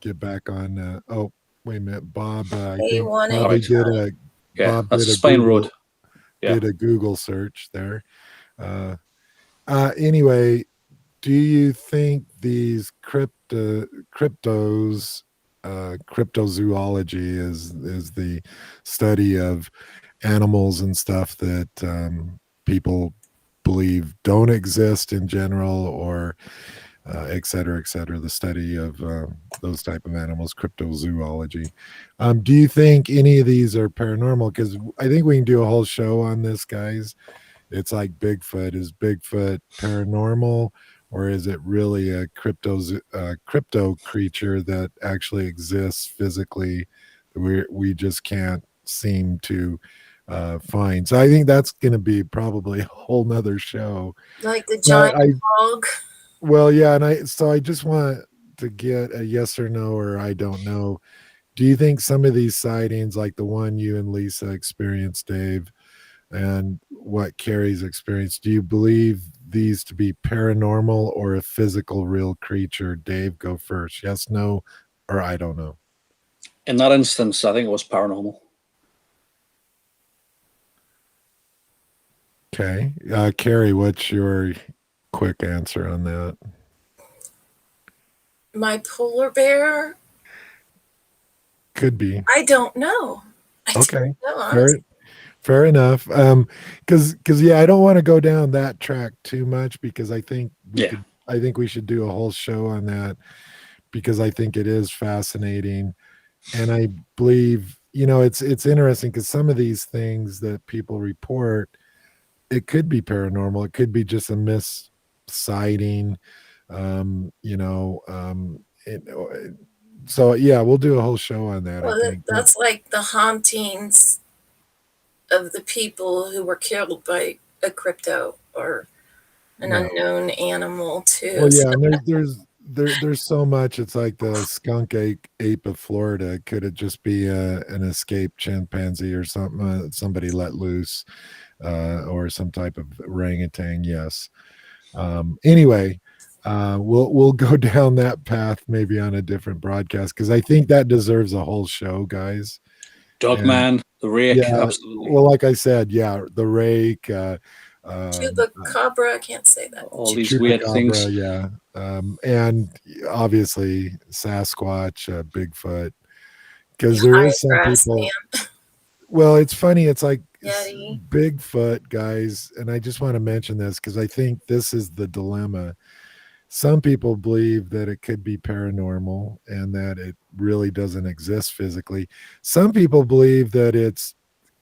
get back on. Oh, wait a minute, Bob. I think Bobby did a did a Google search there. Anyway, do you think these cryptozoology is the study of animals and stuff that people believe don't exist in general, or et cetera, the study of those type of animals, cryptozoology. Do you think any of these are paranormal? Because I think we can do a whole show on this, guys. It's like Bigfoot. Is Bigfoot paranormal, or is it really a crypto creature that actually exists physically that we just can't seem to find? So I think that's going to be probably a whole nother show. Like the giant hog. Well, yeah, and I just want to get a yes or no, or I don't know. Do you think some of these sightings, like the one you and Lisa experienced, Dave, and what Carrie's experienced, do you believe these to be paranormal or a physical real creature? Dave, go first. Yes, no, or I don't know. In that instance, I think it was paranormal. Okay. Carrie, what's your quick answer on that? My polar bear, Could be. I don't know. I Okay. don't know, honestly. Fair fair enough. Cuz yeah, I don't want to go down that track too much because Yeah. I think we should do a whole show on that because I think it is fascinating. And I believe, it's interesting cuz some of these things that people report, it could be paranormal. It could be just a miss sighting. So yeah, we'll do a whole show on that, I Well, think. But that's like the hauntings of the people who were killed by a crypto or an well, unknown animal too. well, So, yeah, and there's so much. It's like the skunk ape of Florida. Could it just be an escaped chimpanzee or something? Somebody let loose, or some type of orangutan? Yes. Anyway, we'll go down that path maybe on a different broadcast because I think that deserves a whole show, guys. And Dogman, the rake, yeah, absolutely. well, like I said, yeah, the rake, um, chupacabra, I can't say that. All these weird chupacabra, things. yeah, and obviously Sasquatch, Bigfoot, The because there high is some grass people. man, Well, it's funny. It's like Yeti. Bigfoot, guys, and I just want to mention this because I think this is the dilemma. Some people believe that it could be paranormal and that it really doesn't exist physically. Some people believe that it's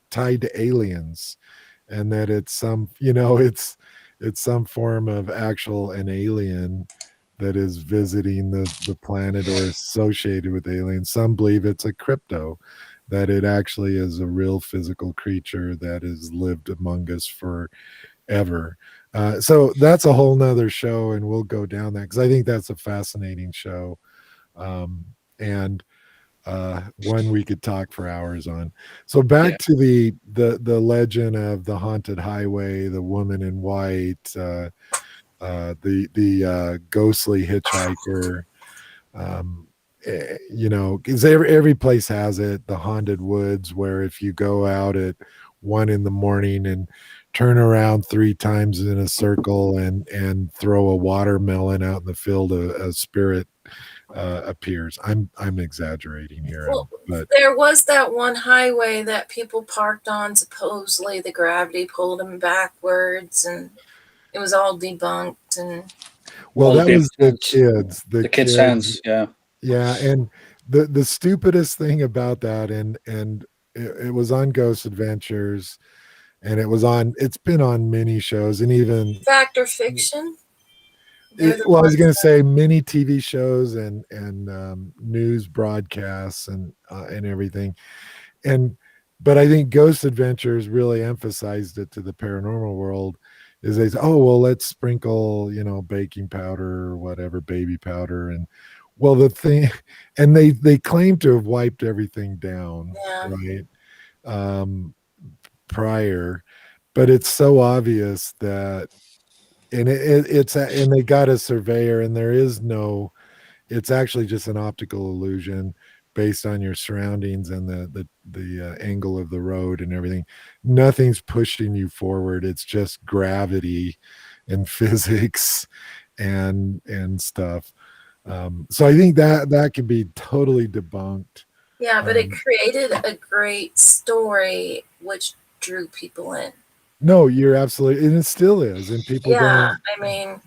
tied to aliens and that it's it's some form of actual an alien that is visiting the planet or associated with aliens. Some believe it's a crypto, that it actually is a real physical creature that has lived among us forever. So that's a whole nother show, and we'll go down that because I think that's a fascinating show. And one we could talk for hours on. So Yeah. back to the legend of the haunted highway, the woman in white, the ghostly hitchhiker. Because every place has it. The haunted woods, where if you go out at 1 in the morning and turn around 3 times in a circle and throw a watermelon out in the field, a spirit appears. I'm exaggerating here, Well, but there was that one highway that people parked on. Supposedly, the gravity pulled them backwards, and it was all debunked. And well, All the that baby was the hands, kids. The the kids' kids, hands. Yeah. yeah, and the stupidest thing about that, and it was on Ghost Adventures, and it's been on many shows, and even fact or fiction, they're the well, I was ones. going to say many TV shows and news broadcasts and everything, and but I think Ghost Adventures really emphasized it to the paranormal world. Is they say, oh well, let's sprinkle baking powder or whatever, baby powder, and well the thing, and they claim to have wiped everything down, Yeah, right, um, prior, but it's so obvious that, and and they got a surveyor, and there is no, it's actually just an optical illusion based on your surroundings and the angle of the road and everything. Nothing's pushing you forward. It's just gravity and physics and stuff. So I think that can be totally debunked. yeah, but it Um, created a great story which drew people in. no, you're absolutely, and it still is, and people Yeah, don't. I mean,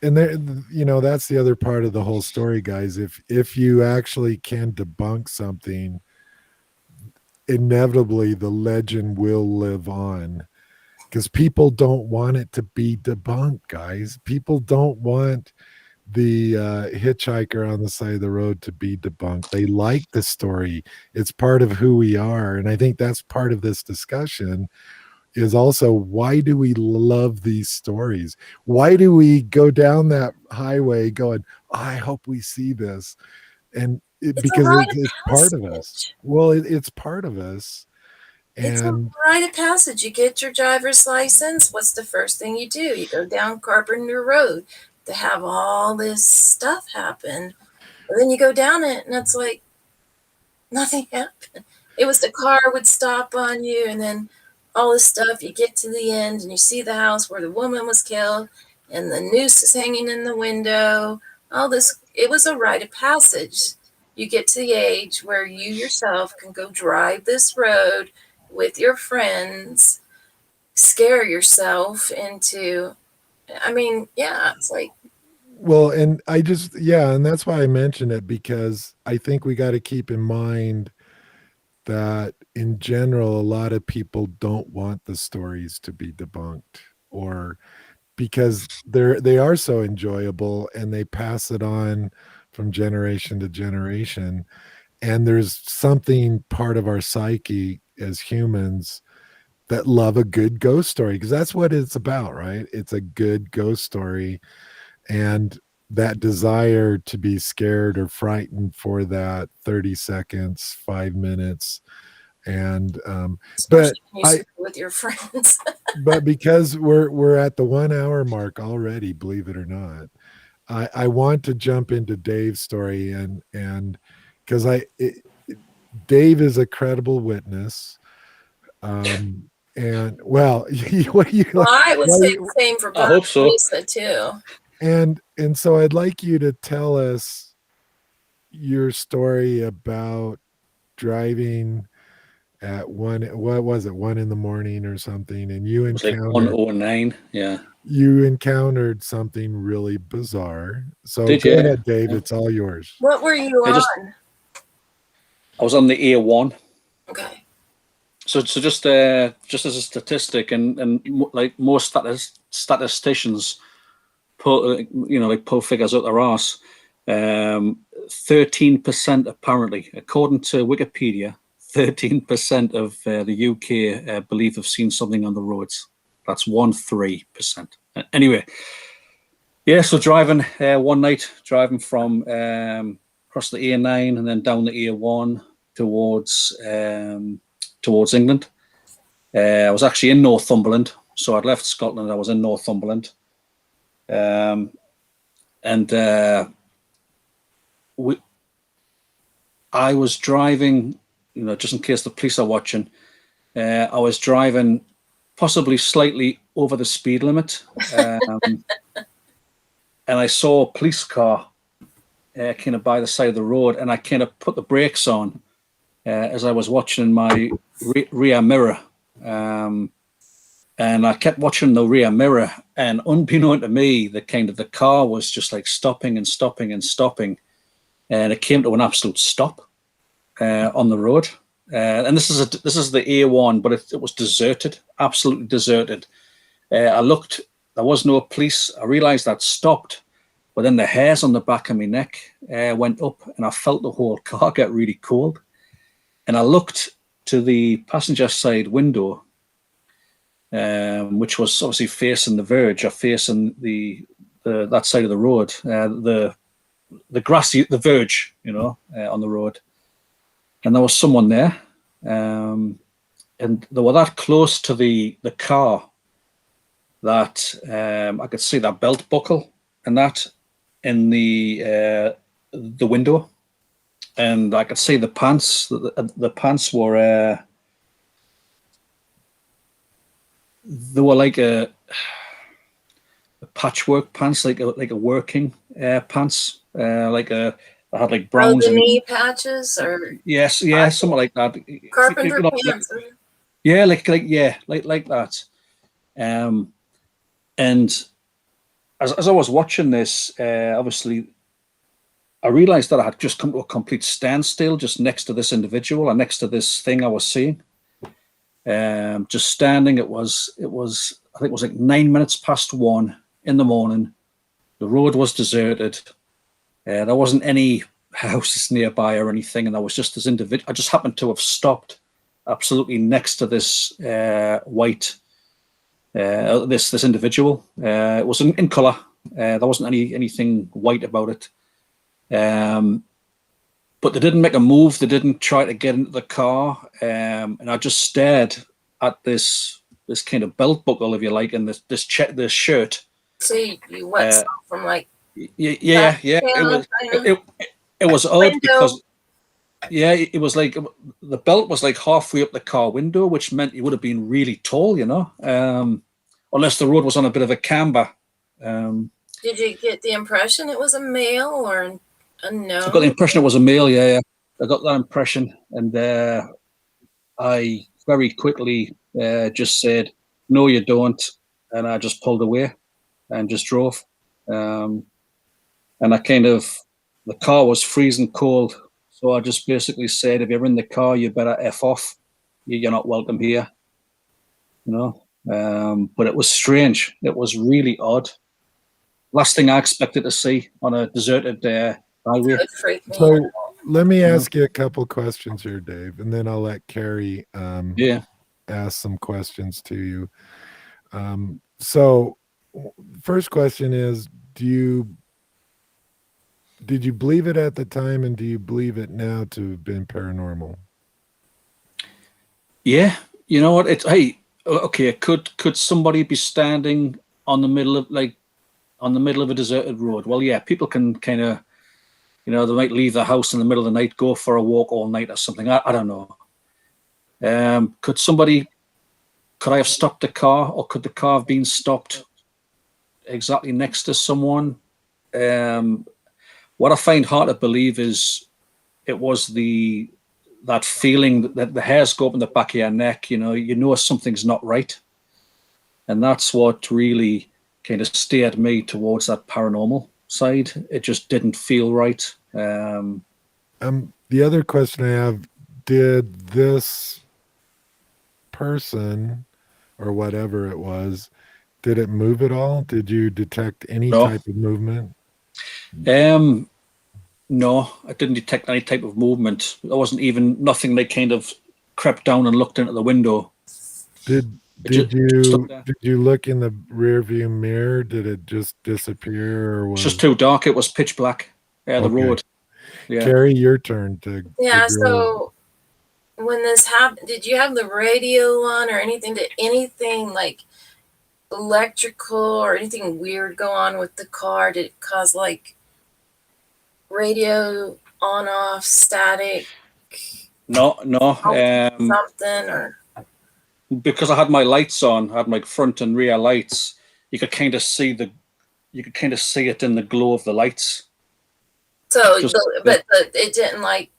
And there, that's the other part of the whole story, guys. If you actually can debunk something, inevitably the legend will live on because people don't want it to be debunked, guys. People don't want the hitchhiker on the side of the road to be debunked. They like the story. It's part of who we are, and I think that's part of this discussion. Is also, why do we love these stories? Why do we go down that highway going, I hope we see this? And it's a because rite of it's part of us. passage. Well, it's part of us. It's a And rite of passage. You get your driver's license. What's the first thing you do? You go down Carpenter Road to have all this stuff happen. And then you go down it, and it's like nothing happened. It was the car would stop on you, and then all this stuff. You get to the end, and you see the house where the woman was killed, and the noose is hanging in the window. All this it was a rite of passage. You get to the age where you yourself can go drive this road with your friends, scare yourself into, I mean, yeah, it's like, Well, and I just, yeah, and that's why I mentioned it, because I think we got to keep in mind that in general, a lot of people don't want the stories to be debunked, or because they are so enjoyable and they pass it on from generation to generation. And there's something part of our psyche as humans that love a good ghost story, because that's what it's about, right? It's a good ghost story. And that desire to be scared or frightened for that 30 seconds, 5 minutes. And but especially when you I screw with your friends. but because we're at the 1 hour mark already, believe it or not, I want to jump into Dave's story, and because Dave is a credible witness. And well, what do you Well, like? I would Why, say the same for I Bert hope and so. Lisa too. and so I'd like you to tell us your story about driving at what was it, 1 in the morning or something, and It was like 109. Yeah. you encountered something really bizarre. So Did go you? ahead, Dave. Yeah. It's all yours. What were you on? I was on the A1. Okay. So just as a statistic, and like most statisticians pull figures out their arse. 13% apparently, according to Wikipedia, 13% of the UK believe they've seen something on the roads. That's 13%. Anyway, yeah. So driving one night, driving from across the A9 and then down the A1 towards England. I was actually in Northumberland, so I'd left Scotland. I was in Northumberland. And I was driving, just in case the police are watching. I was driving possibly slightly over the speed limit, and I saw a police car kind of by the side of the road, and I kind of put the brakes on as I was watching my rear mirror. And I kept watching the rear mirror, and unbeknown to me, the car was just like stopping and stopping and stopping, and it came to an absolute stop on the road. And this is the A1, but it was deserted, absolutely deserted. I looked, there was no police. I realised I'd stopped, but then the hairs on the back of my neck went up, and I felt the whole car get really cold. And I looked to the passenger side window, which was obviously facing the verge or facing the that side of the road, the grassy, the verge, on the road. And there was someone there, and they were that close to the car that I could see that belt buckle and that in the window, and I could see the pants. The pants were. They were like a patchwork pants, like a working pants, I had like browns The and knee patches or yes, yeah, something like that. carpenter pants. Yeah, like that. And as I was watching this, obviously, I realised that I had just come to a complete standstill just next to this individual and next to this thing I was seeing. Just standing. It was I think it was like 9 minutes past 1 in the morning. The road was deserted. There wasn't any houses nearby or anything, and there was just this individual. I just happened to have stopped absolutely next to this white this individual. It was in colour. There wasn't anything white about it. But they didn't make a move. They didn't try to get into the car. And I just stared at this kind of belt buckle, if you like, and this shirt. So you went from like yeah. It was odd window. because it was like the belt was like halfway up the car window, which meant you would have been really tall, unless the road was on a bit of a camber. Did you get the impression it was a male or a I got the no? impression it was a male. Yeah, yeah. I got that impression, and I very quickly just said, "No, you don't," and I just pulled away and just drove. Um, and the car was freezing cold, so I just basically said, "If you're in the car, you better f off. You're not welcome here." You know. But it was strange. It was really odd. Last thing I expected to see on a deserted That highway. would freak me out. So let me Yeah. ask you a couple questions here, Dave, and then I'll let Carrie Yeah. ask some questions to you. So first question is, did you believe it at the time, and do you believe it now to have been paranormal? Yeah, you know what? Hey, okay. Could somebody be standing on the middle of on the middle of a deserted road? Well, yeah, people can kind of, they might leave the house in the middle of the night, go for a walk all night or something. I don't know. Could I have stopped the car, or could the car have been stopped exactly next to someone? Um, what I find hard to believe is it was that feeling that the hairs go up in the back of your neck. You know something's not right. And that's what really kind of steered me towards that paranormal side. It just didn't feel right. The other question I have, did this person or whatever it was, did it move at all? Did you detect any No, type of movement? um, no, I didn't detect any type of movement. There wasn't even nothing that kind of crept down and looked into the window. Did It just stood there. did you look in the rear view mirror? Did it just disappear or It's just was too dark. It was pitch black. The okay? road. Yeah. Carrie, your turn to Yeah, go. so when this happened, did you have the radio on or anything? Did anything like electrical or anything weird go on with the car? Did it cause like radio on off static No, no. something or Because I had my lights on, I had my front and rear lights. You could kind of see it in the glow of the lights. so Just it didn't like,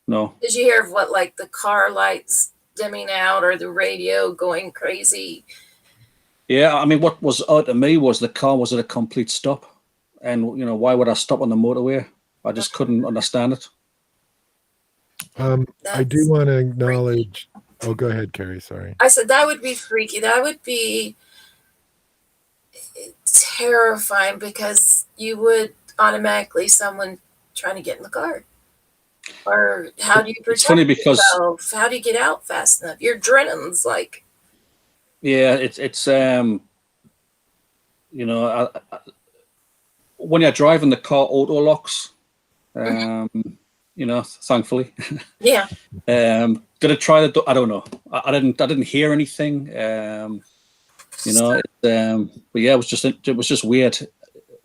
no. did you hear of what like the car lights dimming out or the radio going crazy? Yeah, I mean, what was odd to me was the car was at a complete stop, and why would I stop on the motorway? I just couldn't understand it. I do That's want to freaky. acknowledge. Oh, go ahead, Carrie. Sorry. I said that would be freaky. That would be terrifying because you would automatically someone trying to get in the car. Or how do you It's funny protect because yourself? How do you get out fast enough? Your adrenaline's like, yeah, it's when you're driving the car auto locks. Thankfully. yeah. Did I try that? I don't know. I didn't hear anything. But yeah, it was just weird.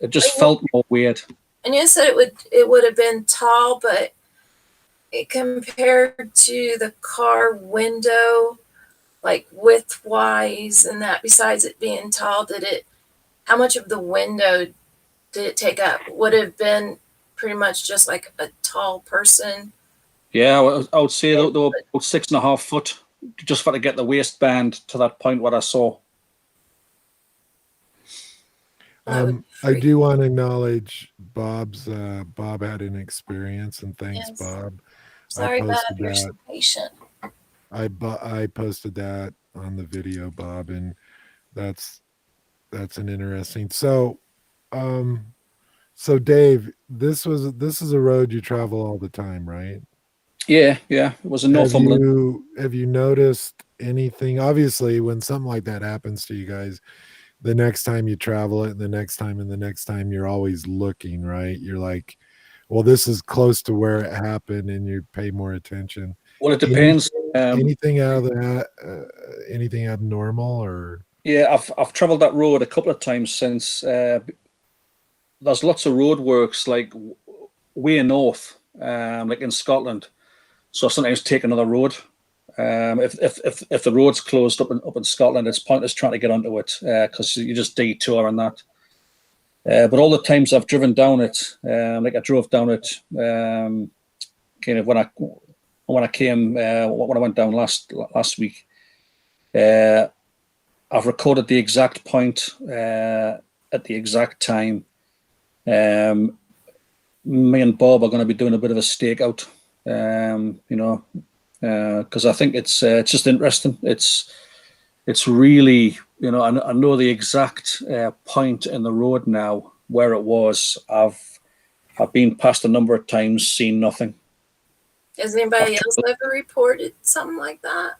It just felt more weird. And you said it would have been tall, but compared to the car window, like width wise, and that besides it being tall, how much of the window did it take up? Would it have been pretty much just like a tall person? Yeah, I would say they were about 6.5 foot, just for to get the waistband to that point what I saw. I do want to acknowledge Bob had an experience, and thanks, Yes. Bob. Sorry, Bob, posted you're that. so patient. I posted that on the video, Bob, and that's an interesting. So, Dave, this is a road you travel all the time, right? Yeah, it was in Have Northumberland. you noticed anything? Obviously, when something like that happens to you guys, the next time you travel it, and the next time, and the next time, you're always looking, right? You're like, well, this is close to where it happened, and you pay more attention. Well, it depends. Anything out of that? Anything abnormal or? Yeah, I've travelled that road a couple of times since. There's lots of roadworks like way north, like in Scotland. So I sometimes take another road. If the road's closed up in Scotland, it's pointless trying to get onto it because you just detour on that. But all the times I've driven down it, like I drove down it, kind of when I came when I went down last week, I've recorded the exact point at the exact time. Me and Bob are going to be doing a bit of a stakeout, because I think it's just interesting. It's really, I know the exact point in the road now where it was. I've been past a number of times, seen nothing. Has anybody else ever reported something like that?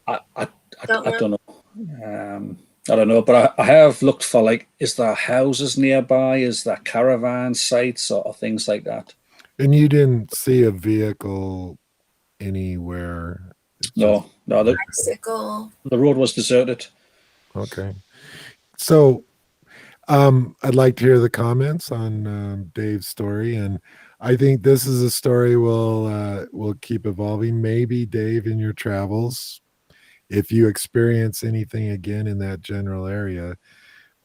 I don't know. I don't know, but I have looked for, like, is there houses nearby? Is there caravan sites or things like that? And you didn't see a vehicle anywhere? No, bicycle. The road was deserted. Okay. So I'd like to hear the comments on Dave's story, and I think this is a story we'll keep evolving. Maybe Dave, in your travels, if you experience anything again in that general area,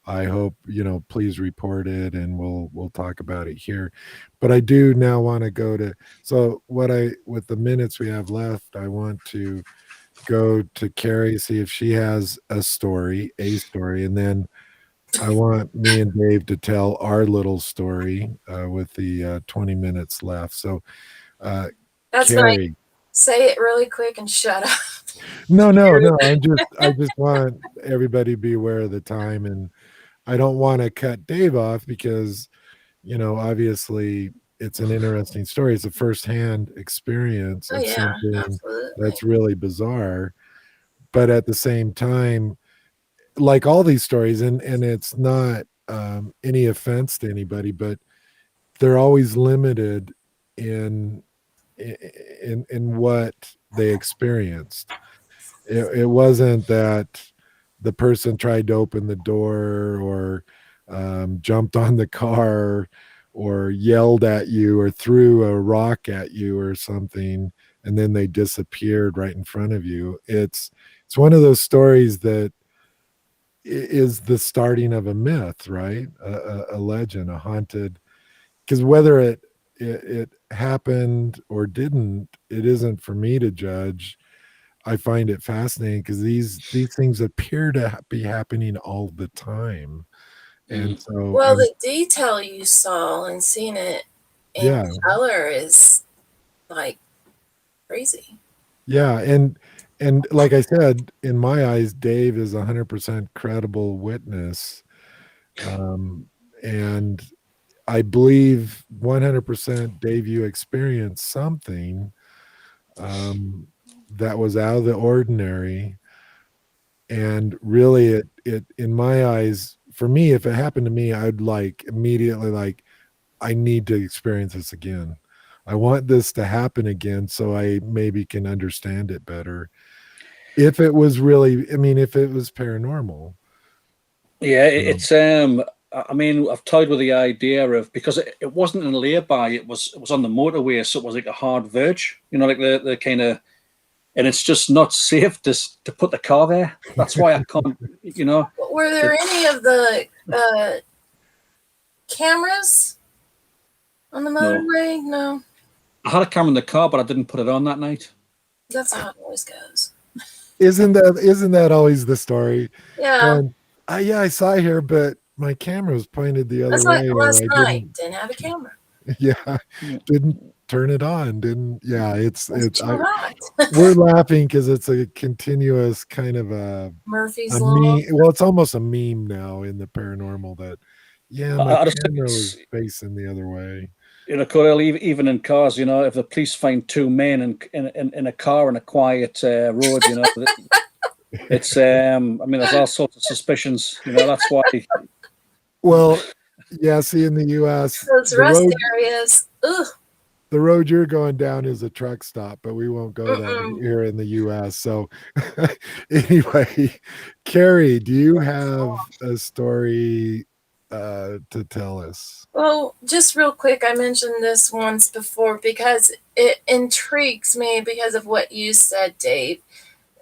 I hope please report it, and we'll talk about it here. But I do now want to go to with the minutes we have left, I want to go to Carrie, see if she has a story, and then I want me and Dave to tell our little story with the 20 minutes left. So, That's Carrie, nice. Say it really quick and shut up. no. I just want everybody to be aware of the time, and I don't want to cut Dave off because, obviously it's an interesting story. It's a firsthand experience. Oh It's yeah, something absolutely. that's really bizarre, but at the same time, like all these stories, and it's not any offense to anybody, but they're always limited in in what they experienced. It wasn't that the person tried to open the door or jumped on the car or yelled at you or threw a rock at you or something, and then they disappeared right in front of you. It's one of those stories that is the starting of a myth, right? A legend, a haunted. Because whether it happened or didn't, it isn't for me to judge. I find it fascinating because these things appear to be happening all the time, and so well, the detail you saw and seeing it in color is like crazy. Yeah, and like I said, in my eyes, Dave is 100% credible witness, and I believe 100% Dave, you experienced something that was out of the ordinary, and really, it in my eyes, for me, if it happened to me, I'd like immediately like, I need to experience this again. I want this to happen again so I maybe can understand it better. If it was really, I mean, if it was paranormal. Yeah, it's I mean, I've toyed with the idea of, because it wasn't in lay-by, it was on the motorway, so it was like a hard verge, like the kind of, and it's just not safe to put the car there. That's why I can't, Were there any of the cameras on the motorway? No. I had a camera in the car, but I didn't put it on that night. That's how it always goes. Isn't that always the story? Yeah. Yeah, I saw here, but my camera was pointed the other way. Like last night. Didn't have a camera. Yeah, didn't turn it on. Didn't. Yeah, it's we're laughing because it's a continuous kind of a Murphy's Law. Well, it's almost a meme now in the paranormal that, yeah, my camera was facing the other way. Corel, even in cars, if the police find two men in a car on a quiet road, it's I mean, there's all sorts of suspicions. That's why. Well, yeah. See, in the U.S., those rest areas. Ugh. The road you're going down is a truck stop, but we won't go there here in the U.S. So, anyway, Carrie, do you have a story to tell us? Well, just real quick, I mentioned this once before because it intrigues me because of what you said, Dave,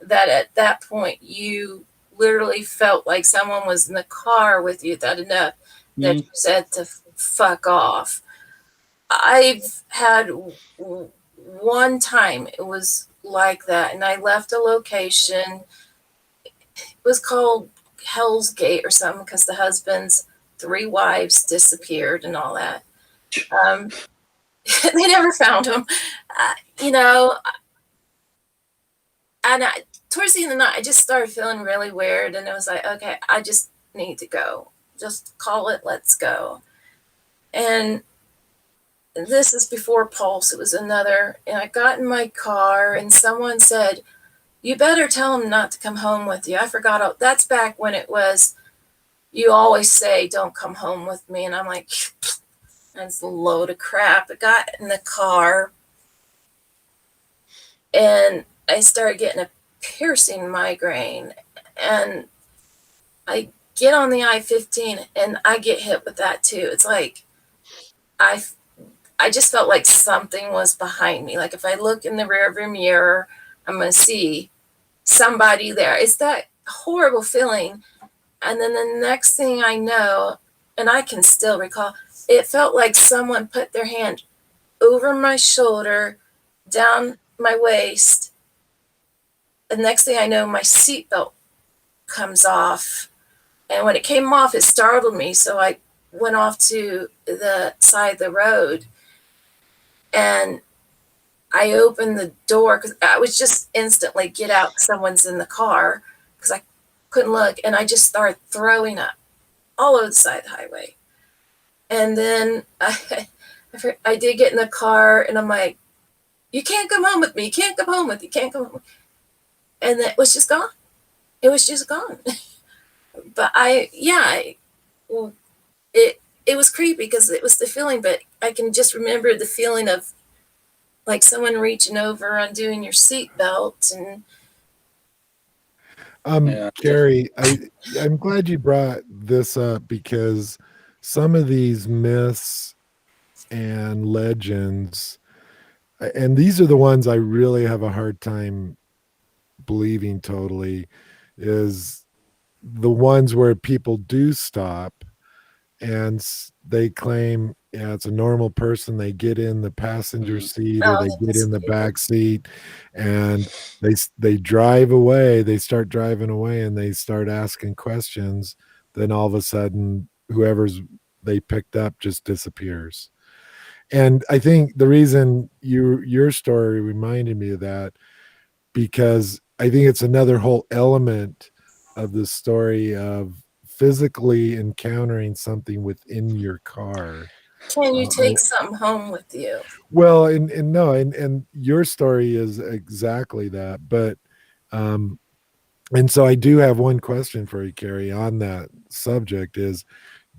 that at that point you literally felt like someone was in the car with you. That enough. that Mm. you said to fuck off. I've had one time it was like that, and I left a location. It was called Hell's Gate or something because the husband's three wives disappeared and all that. Um, they never found him. You know, and towards the end of the night, I just started feeling really weird, and it was like, okay, I just need to go. Just call it, let's go. And this is before Pulse. It was another, and I got in my car, and someone said, "You better tell him not to come home with you." I forgot. That's back when it was. You always say, "Don't come home with me," and I'm like, "That's a load of crap." I got in the car, and I started getting a piercing migraine, and I get on the I-15 and I get hit with that too. It's like I I just felt like something was behind me. Like if I look in the rearview mirror, I'm gonna see somebody there. It's that horrible feeling. And then the next thing I know, and I can still recall, it felt like someone put their hand over my shoulder, down my waist. The next thing I know, my seatbelt comes off. And when it came off, it startled me. So I went off to the side of the road and I opened the door because I was just instantly get out. Someone's in the car because I couldn't look. And I just started throwing up all over the side of the highway. And then I did get in the car and I'm like, "You can't come home with me. You can't come home with me. You can't come home." And it was just gone. It was just gone. But well, it was creepy because it was the feeling, but I can just remember the feeling of like someone reaching over, undoing your seatbelt, and Yeah. Carrie, I'm glad you brought this up because some of these myths and legends, and these are the ones I really have a hard time believing totally, is the ones where people do stop and they claim, yeah, it's a normal person. They get in the passenger Mm. seat or oh, they they get in the disappeared. back seat and they drive away. They start driving away and they start asking questions. Then all of a sudden, whoever's they picked up just disappears. And I think the reason your story reminded me of that, because I think it's another whole element of the story of physically encountering something within your car. Can you I, take something home with you? well, and no, and your story is exactly that. But, um, and so I do have one question for you, Carrie, on that subject is,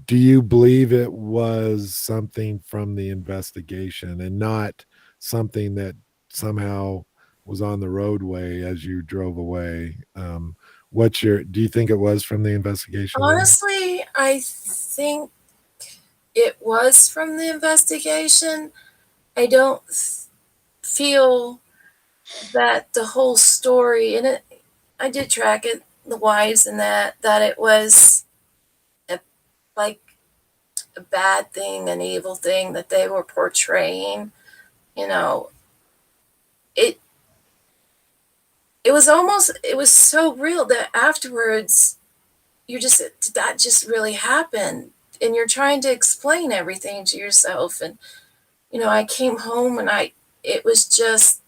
do you believe it was something from the investigation and not something that somehow was on the roadway as you drove away? Do you think it was from the investigation then? Honestly, I think it was from the investigation. I don't feel that the whole story, and I did track it, the wives, and that it was a, like a bad thing, an evil thing that they were portraying. You know, it it was so real that afterwards you're just, did that just really happen? And you're trying to explain everything to yourself. And I came home and it was just,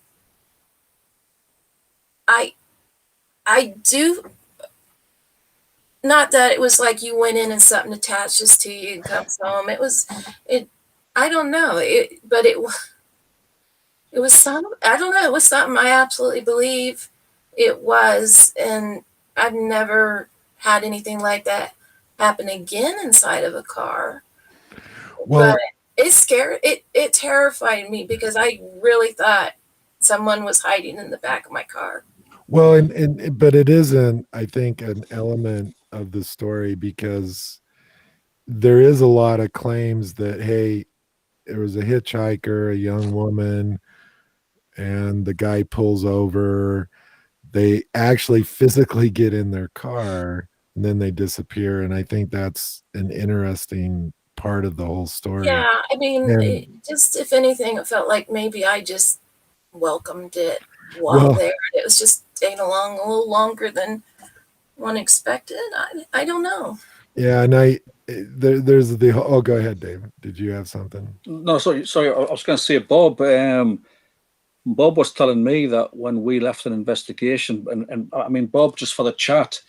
I I do, not that it was like you went in and something attaches to you and comes home. It I don't know but it was some, I don't know, it was something I absolutely believe it was. And I've never had anything like that happen again inside of a car. But Well, it terrified me because I really thought someone was hiding in the back of my car. well, and but it isn't, I think, an element of the story because there is a lot of claims that, hey, there was a hitchhiker, a young woman, and the guy pulls over. They actually physically get in their car. and then they disappear. And I think that's an interesting part of the whole story. Yeah, I mean, And just if anything, it felt like maybe I just welcomed it while well, there. It was just staying along a little longer than one expected. I don't know. yeah, and there's the oh, go ahead, Dave. Did you have something? No, sorry. I was going to say, Bob. Bob was telling me that when we left an investigation, and I mean, Bob, just for the chat,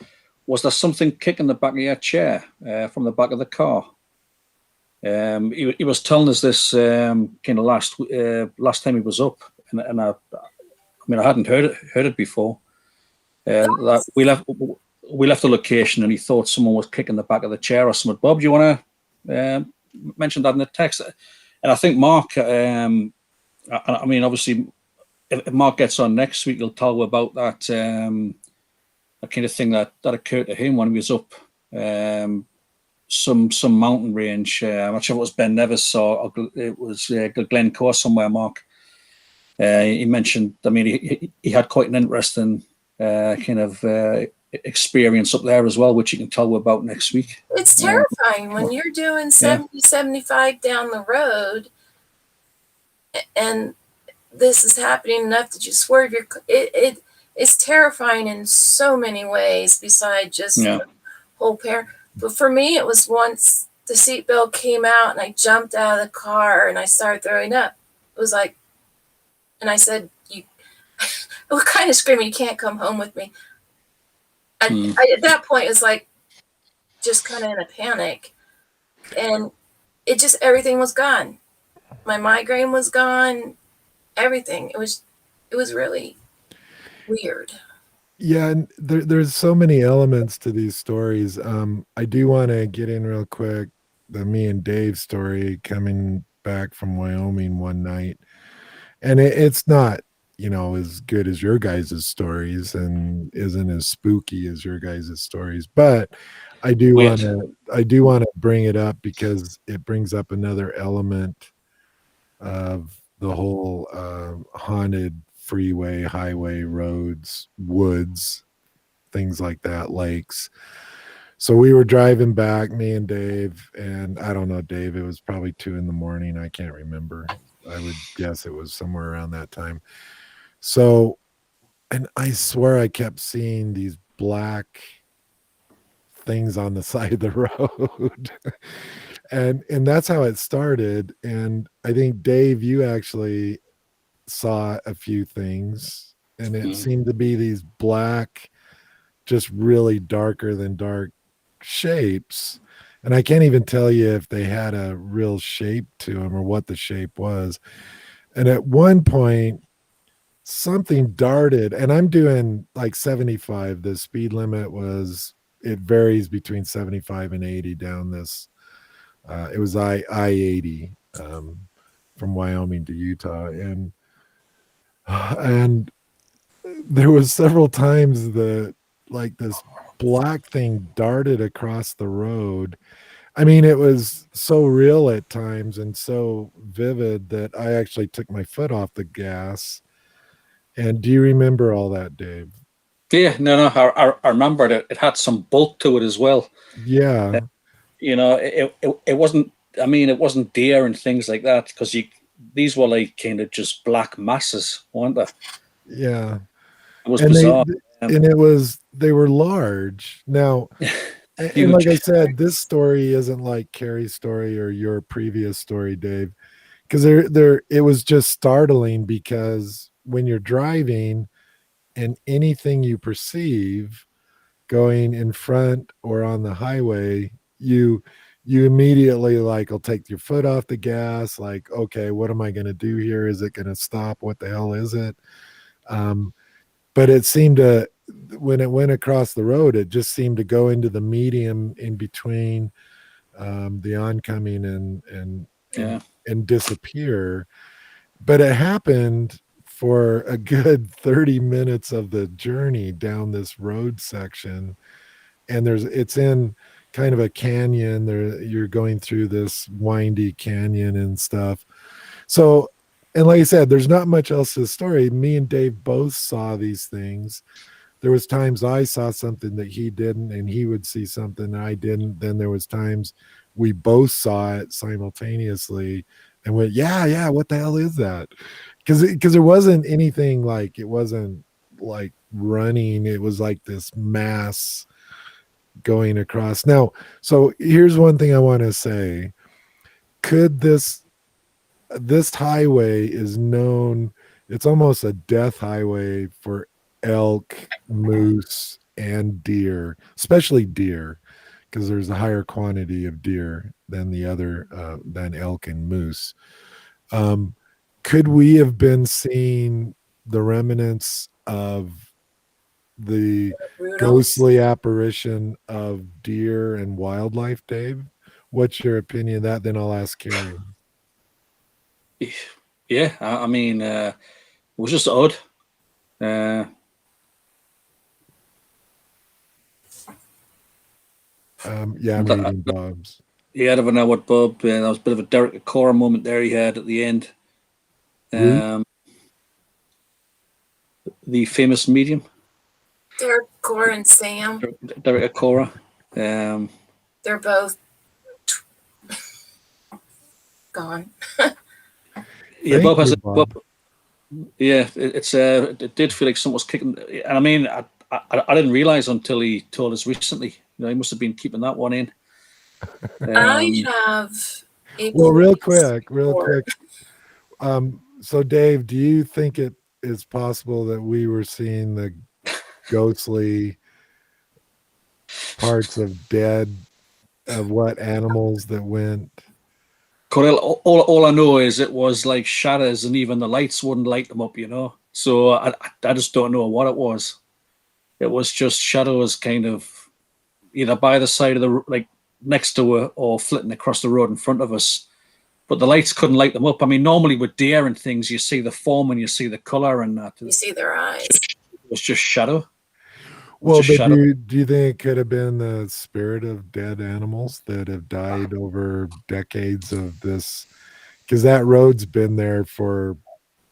was there something kicking the back of your chair from the back of the car? He was telling us this kind of last time he was up, and I mean, I hadn't heard it before. That we left the location, and he thought someone was kicking the back of the chair or something. Bob, do you want to mention that in the text? And I think Mark. I mean, obviously, if Mark gets on next week, he'll tell about that that kind of thing that occurred to him when he was up some mountain range. I'm not sure if it was Ben Nevis or it was Glencoe somewhere. Mark, he mentioned. I mean, he had quite an interesting kind of experience up there as well, which you can tell about next week. It's terrifying when you're doing 70, 75 down the road, and this is happening enough that you swerve your. It's terrifying in so many ways besides just the whole pair. But for me, it was once the seatbelt came out and I jumped out of the car and I started throwing up. It was like, and I said, "You, what kind of screaming? You can't come home with me." At that point, it was like just kind of in a panic, and it just everything was gone. My migraine was gone. Everything. It was really weird. Yeah, and there's so many elements to these stories. I do want to get in real quick the me and Dave story coming back from Wyoming one night, and it's not as good as your guys' stories and isn't as spooky as your guys' stories, but I do want to bring it up because it brings up another element of the whole haunted freeway, highway, roads, woods, things like that, lakes. So we were driving back, me and Dave, and I don't know, Dave, it was probably 2 a.m. I can't remember. I would guess it was somewhere around that time. So, and I swear I kept seeing these black things on the side of the road. and that's how it started. And I think, Dave, you actually saw a few things, and it seemed to be these black, just really darker than dark shapes. And I can't even tell you if they had a real shape to them or what the shape was. And at one point, something darted, and I'm doing like 75. The speed limit it varies between 75 and 80 down this. It was I-80 from Wyoming to Utah, and there was several times that like this black thing darted across the road. I mean, it was so real at times and so vivid that I actually took my foot off the gas. And do you remember all that, Dave? Yeah, no, I remember that it had some bulk to it as well. Yeah. It wasn't. I mean, it wasn't deer and things like that because these were like kind of just black masses, weren't they? Yeah. It was bizarre. And they were large. Now, and like I said, this story isn't like Carrie's story or your previous story, Dave, because it was just startling because when you're driving and anything you perceive going in front or on the highway, you immediately like will take your foot off the gas, like, okay, what am I going to do here? Is it going to stop? What the hell is it? But it seemed to, when it went across the road, it just seemed to go into the medium in between the oncoming and disappear. But it happened for a good 30 minutes of the journey down this road section. And it's in kind of a canyon there. You're going through this windy canyon and stuff. So, and like I said, there's not much else to the story. Me and Dave both saw these things. there was times I saw something that he didn't, and he would see something I didn't. Then there was times we both saw it simultaneously and went, yeah, what the hell is that? Because there wasn't anything, like, it wasn't like running. It was like this mass going across. Now, so here's one thing I want to say. Could this highway is known, it's almost a death highway for elk, moose, and deer, especially deer, because there's a higher quantity of deer than the other than elk and moose. um, could we have been seeing the remnants of the Rudolph's. ghostly apparition of deer and wildlife, Dave? What's your opinion of that? Then I'll ask Carrie. Yeah, I mean, it was just odd. Uh, Yeah, I'm that, reading Bob's. yeah, I don't know what Bob. That was a bit of a Derek Cora moment there he had at the end. Ruth? The famous medium, Derek, Core, and Sam. Derek Cora. They're both gone. Yeah, Thank Bob has you, a Bob. Bob. Yeah, it did feel like someone was kicking, and I mean, I didn't realize until he told us recently. You know, he must have been keeping that one in. I have a Well, real police quick, report. so Dave, do you think it is possible that we were seeing the ghostly parts of dead, of what animals that went? Corel, all I know is it was like shadows, and even the lights wouldn't light them up. You know, so I just don't know what it was. It was just shadows, kind of either by the side of the, like, next to her, or flitting across the road in front of us. But the lights couldn't light them up. I mean, normally with deer and things, you see the form and you see the color, and that. You see their eyes. It was just shadow. Well, Just but shadow. do you think it could have been the spirit of dead animals that have died over decades of this? Because that road's been there for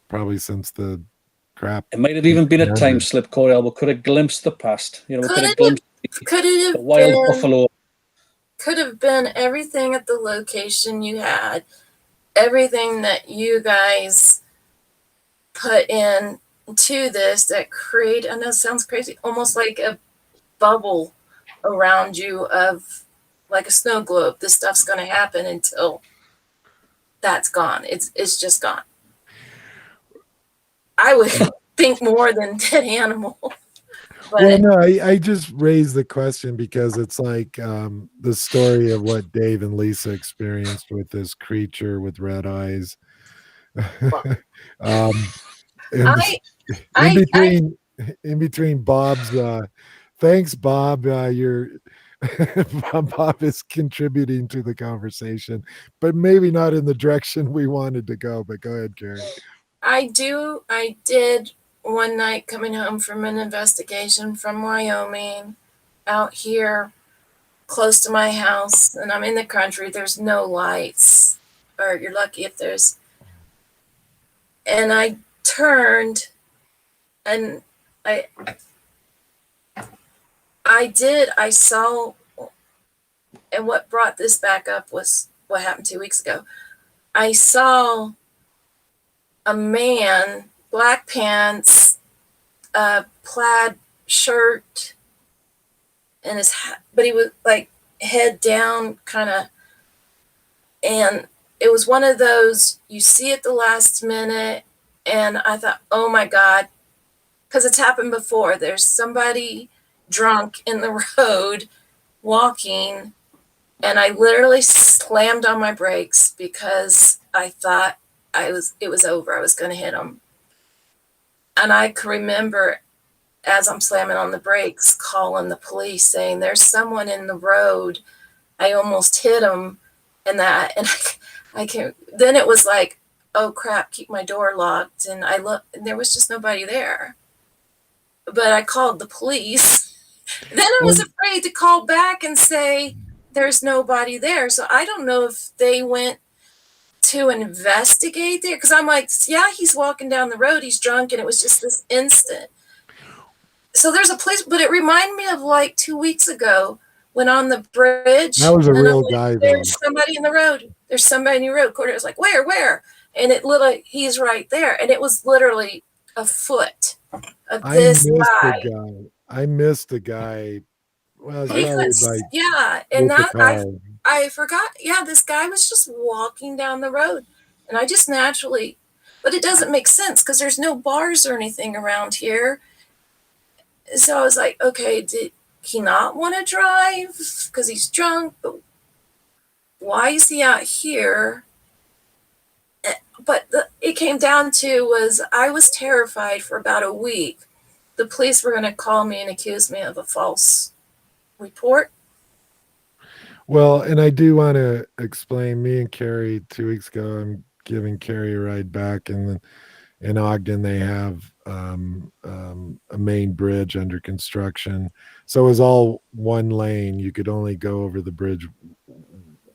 probably since the crap It might have even been a time 1800s. slip, Coriel. We could have glimpsed the past. You know, we Could could have it have? glimpsed Could it the have wild been? buffalo. Could have been everything at the location you had, everything that you guys put in to this that create. I know it sounds crazy, almost like a bubble around you of like a snow globe. This stuff's going to happen until that's gone. It's just gone. I would think more than dead animal. Well, But no, I just raised the question because it's like the story of what Dave and Lisa experienced with this creature with red eyes. um, in, I in I between, in between Bob's, thanks, Bob. You're Bob is contributing to the conversation, but maybe not in the direction we wanted to go. But go ahead, Gary. I did one night coming home from an investigation from Wyoming out here close to my house, and I'm in the country. There's no lights, or you're lucky if there's. And I turned, and I I saw, and what brought this back up was what happened 2 weeks ago. I saw a man, black pants, a plaid shirt, and his hat, but he was like head down, kind of, and it was one of those you see at the last minute, and I thought, oh my God, because it's happened before. There's somebody drunk in the road walking, and I literally slammed on my brakes because I thought it was over. I was going to hit him. And I can remember as I'm slamming on the brakes, calling the police saying, there's someone in the road. I almost hit him. And I can, then it was like, oh crap, keep my door locked. And I looked, and there was just nobody there. But I called the police. Then I was afraid to call back and say, there's nobody there. So I don't know if they went to investigate there, because I'm like, yeah, he's walking down the road, he's drunk, and it was just this instant. so there's a place, but it reminded me of like 2 weeks ago when on the bridge, That was a and I'm real like, guy, though. there's somebody in the road. There's somebody in the road. Corner was like, where? And it literally, he's right there. And it was literally a foot of I this missed the guy. guy. I missed the guy. Well, it's He could, probably like yeah. And with the that, car. I forgot. Yeah, this guy was just walking down the road. And I just naturally, but it doesn't make sense because there's no bars or anything around here. So I was like, okay, did he not want to drive because he's drunk? But why is he out here? But it came down to was I was terrified for about a week. The police were going to call me and accuse me of a false report. Well, and I do want to explain. Me and Carrie 2 weeks ago, I'm giving Carrie a ride back, and in Ogden they have a main bridge under construction, so it was all one lane. You could only go over the bridge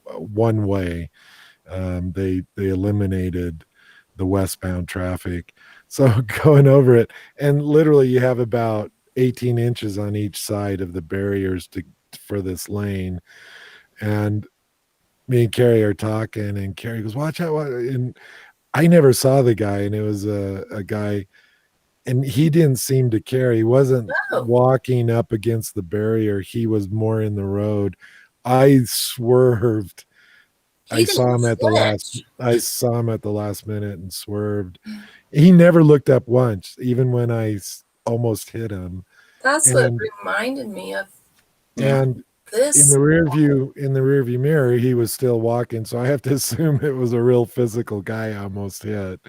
one way. They eliminated the westbound traffic, so going over it, and literally you have about 18 inches on each side of the barriers to for this lane. And me and Carrie are talking, and Carrie goes, "Watch out!" And I never saw the guy, and it was a guy, and he didn't seem to care. He wasn't Oh, walking up against the barrier. He was more in the road. I swerved. he didn't flinch. I saw him at the last minute and swerved. He never looked up once, even when almost hit him. That's what And reminded me of and this. in the rear view mirror, he was still walking, so I have to assume it was a real physical guy I almost hit.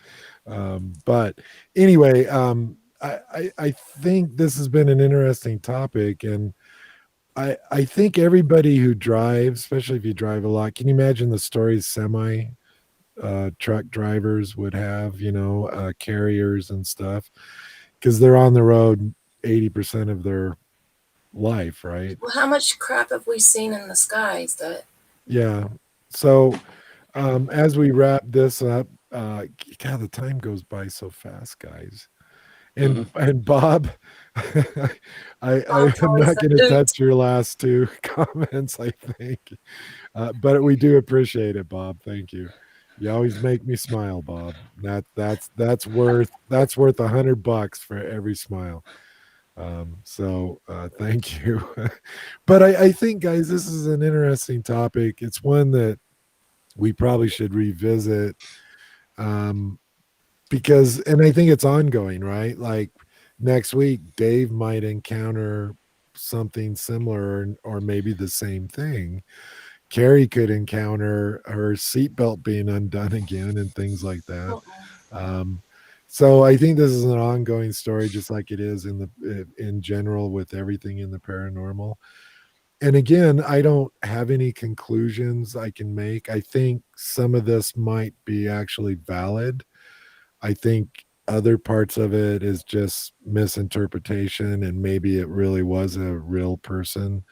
But anyway, I think this has been an interesting topic, and I think everybody who drives, especially if you drive a lot, can you imagine the stories semi truck drivers would have, carriers and stuff, because they're on the road 80% of their life, right? Well, how much crap have we seen in the skies that Yeah. So as we wrap this up, God, the time goes by so fast, guys. And Bob, Bob's I'm always not the going to hoot? touch your last two comments, I think, but we do appreciate it, Bob. Thank you. You always make me smile, Bob. That's worth $100 for every smile. So thank you. But I think, guys, this is an interesting topic. It's one that we probably should revisit, um, because, and I think it's ongoing, right? Like next week, Dave might encounter something similar, or maybe the same thing. Carrie could encounter her seatbelt being undone again and things like that. Um, so I think this is an ongoing story, just like it is in general with everything in the paranormal. And again, I don't have any conclusions I can make. I think some of this might be actually valid. I think other parts of it is just misinterpretation, and maybe it really was a real person,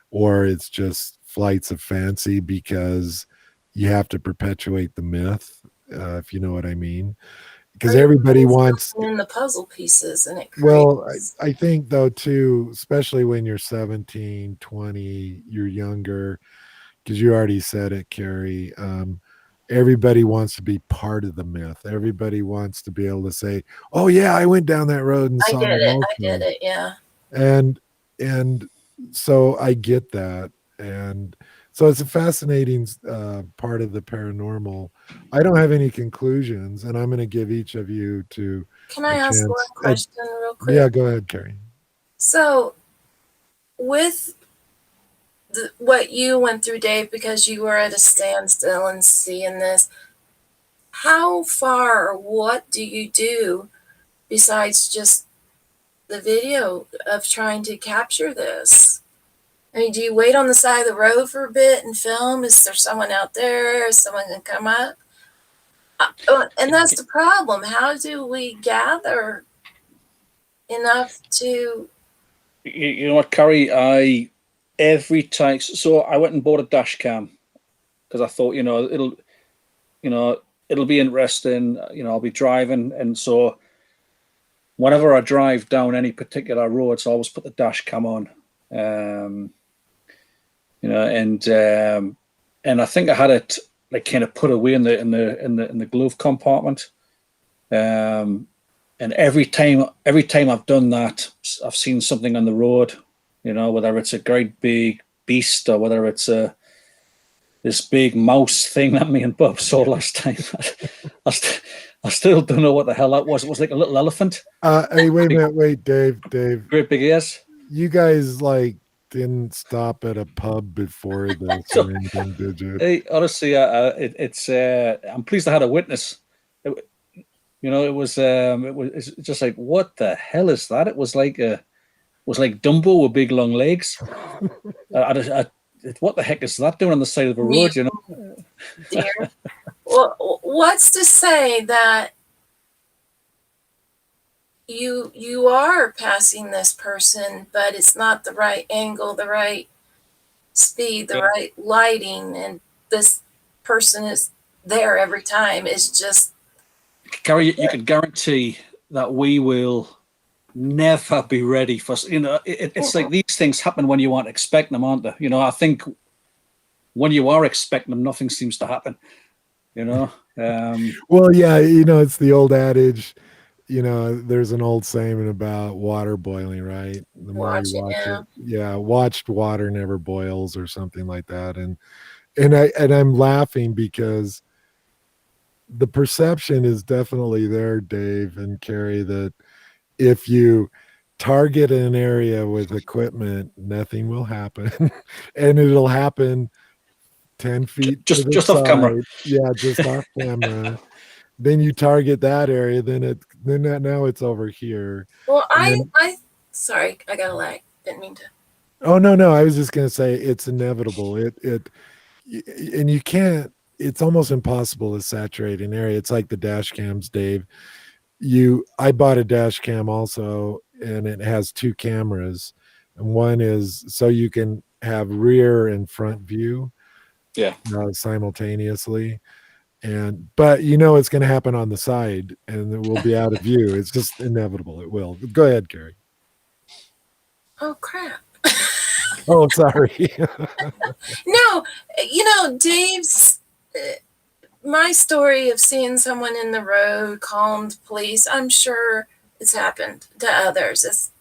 or it's just flights of fancy because you have to perpetuate the myth, if you know what I mean. Or Because it everybody means wants, in the puzzle pieces and it well, creates. I think though too, especially when you're 17, 20, you're younger, because you already said it, Carrie. Everybody wants to be part of the myth. Everybody wants to be able to say, "Oh yeah, I went down that road and I saw get it it. I get also." it. Yeah. And and so I get that, and so it's a fascinating part of the paranormal. I don't have any conclusions, and I'm going to give each of you to Can a I ask one chance. question real Yeah, quick? go ahead, Carrie. So, with what you went through, Dave, because you were at a standstill and seeing this, how far or what do you do besides just the video of trying to capture this? I mean, do you wait on the side of the road for a bit and film? Is there someone out there? Is someone going to come up? And that's the problem. How do we gather enough to? You know what, Carrie? Every time, so I went and bought a dash cam because I thought, you know, it'll be interesting. I'll be driving, and so whenever I drive down any particular roads, I always put the dash cam on. You know, and I think I had it like kind of put away in the glove compartment. And every time I've done that, I've seen something on the road. You know, whether it's a great big beast or whether it's this big mouse thing that me and Bob saw last time. I still don't know what the hell that was. It was like a little elephant. Hey, wait a minute, wait, Dave, Great big ears. you guys like didn't stop at a pub before this or anything, did you? Hey, honestly, it's I'm pleased I had a witness. You know, it was it's just like, what the hell is that? It was like Dumbo with big long legs. What the heck is that doing on the side of a road? You know, dear. Well, what's to say that you are passing this person, but it's not the right angle, the right speed, the right lighting, and this person is there every time. It's just, Gary, you can guarantee that we will never be ready for. You know, it's like these things happen when you aren't expecting them, aren't they? You know, I think when you are expecting them, nothing seems to happen. You know. Well, yeah, you know, it's the old adage. You know, there's an old saying about water boiling, right? The more you watch it, yeah, watched water never boils or something like that. And I'm laughing because the perception is definitely there, Dave and Carrie, that if you target an area with equipment, nothing will happen. And it'll happen 10 feet to the Just off camera. side. Yeah, just off camera. Then you target that area, now it's over here. well, And sorry, I got a lag. Didn't mean to. oh no, I was just gonna say it's inevitable. And you can't. It's almost impossible to saturate an area. It's like the dash cams, Dave. I bought a dash cam also, and it has two cameras, and one is so you can have rear and front view, simultaneously. But you know it's going to happen on the side, and it will be out of view. It's just inevitable. It will. Go ahead, Gary. Oh crap. Oh, sorry. No, you know, Dave's my story of seeing someone in the road, calling the police, I'm sure it's happened to others. It's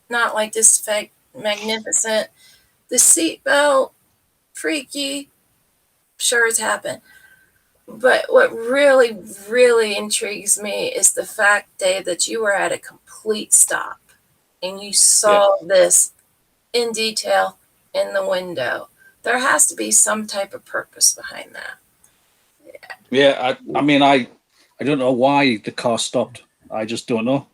not like this fake magnificent. The seatbelt, freaky, sure it's happened. But what really, really intrigues me is the fact, Dave, that you were at a complete stop and you saw this in detail in the window. There has to be some type of purpose behind that. Yeah, I mean, I don't know why the car stopped. I just don't know.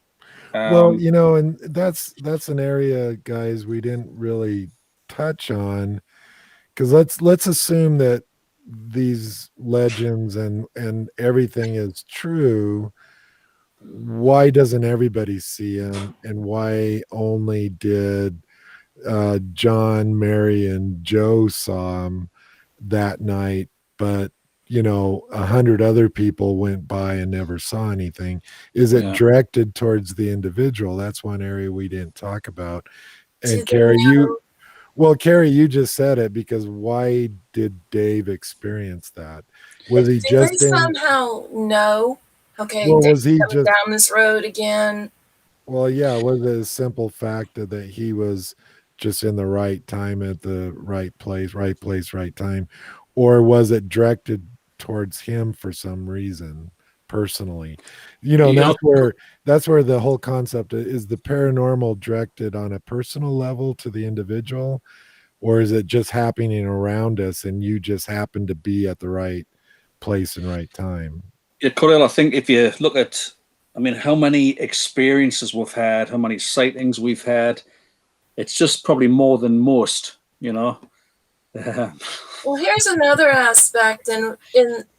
Well, you know, and that's an area, guys, we didn't really touch on, because let's assume that these legends and everything is true. Why doesn't everybody see him, and why only did John, Mary, and Joe saw him that night, but 100 other people went by and never saw anything? Is it directed towards the individual? That's one area we didn't talk about. And Carrie, you just said it, because why did Dave experience that? Was he just somehow know? Okay, well, was he just down this road again? Well, yeah, was it a simple fact that he was just in the right time at the right place, right time, or was it directed towards him for some reason personally? That's where the whole concept is the paranormal directed on a personal level to the individual, or is it just happening around us and you just happen to be at the right place and right time? Yeah, Corel, I think if you look at, I mean, how many experiences we've had, how many sightings we've had, it's just probably more than most, you know. Well, here's another aspect in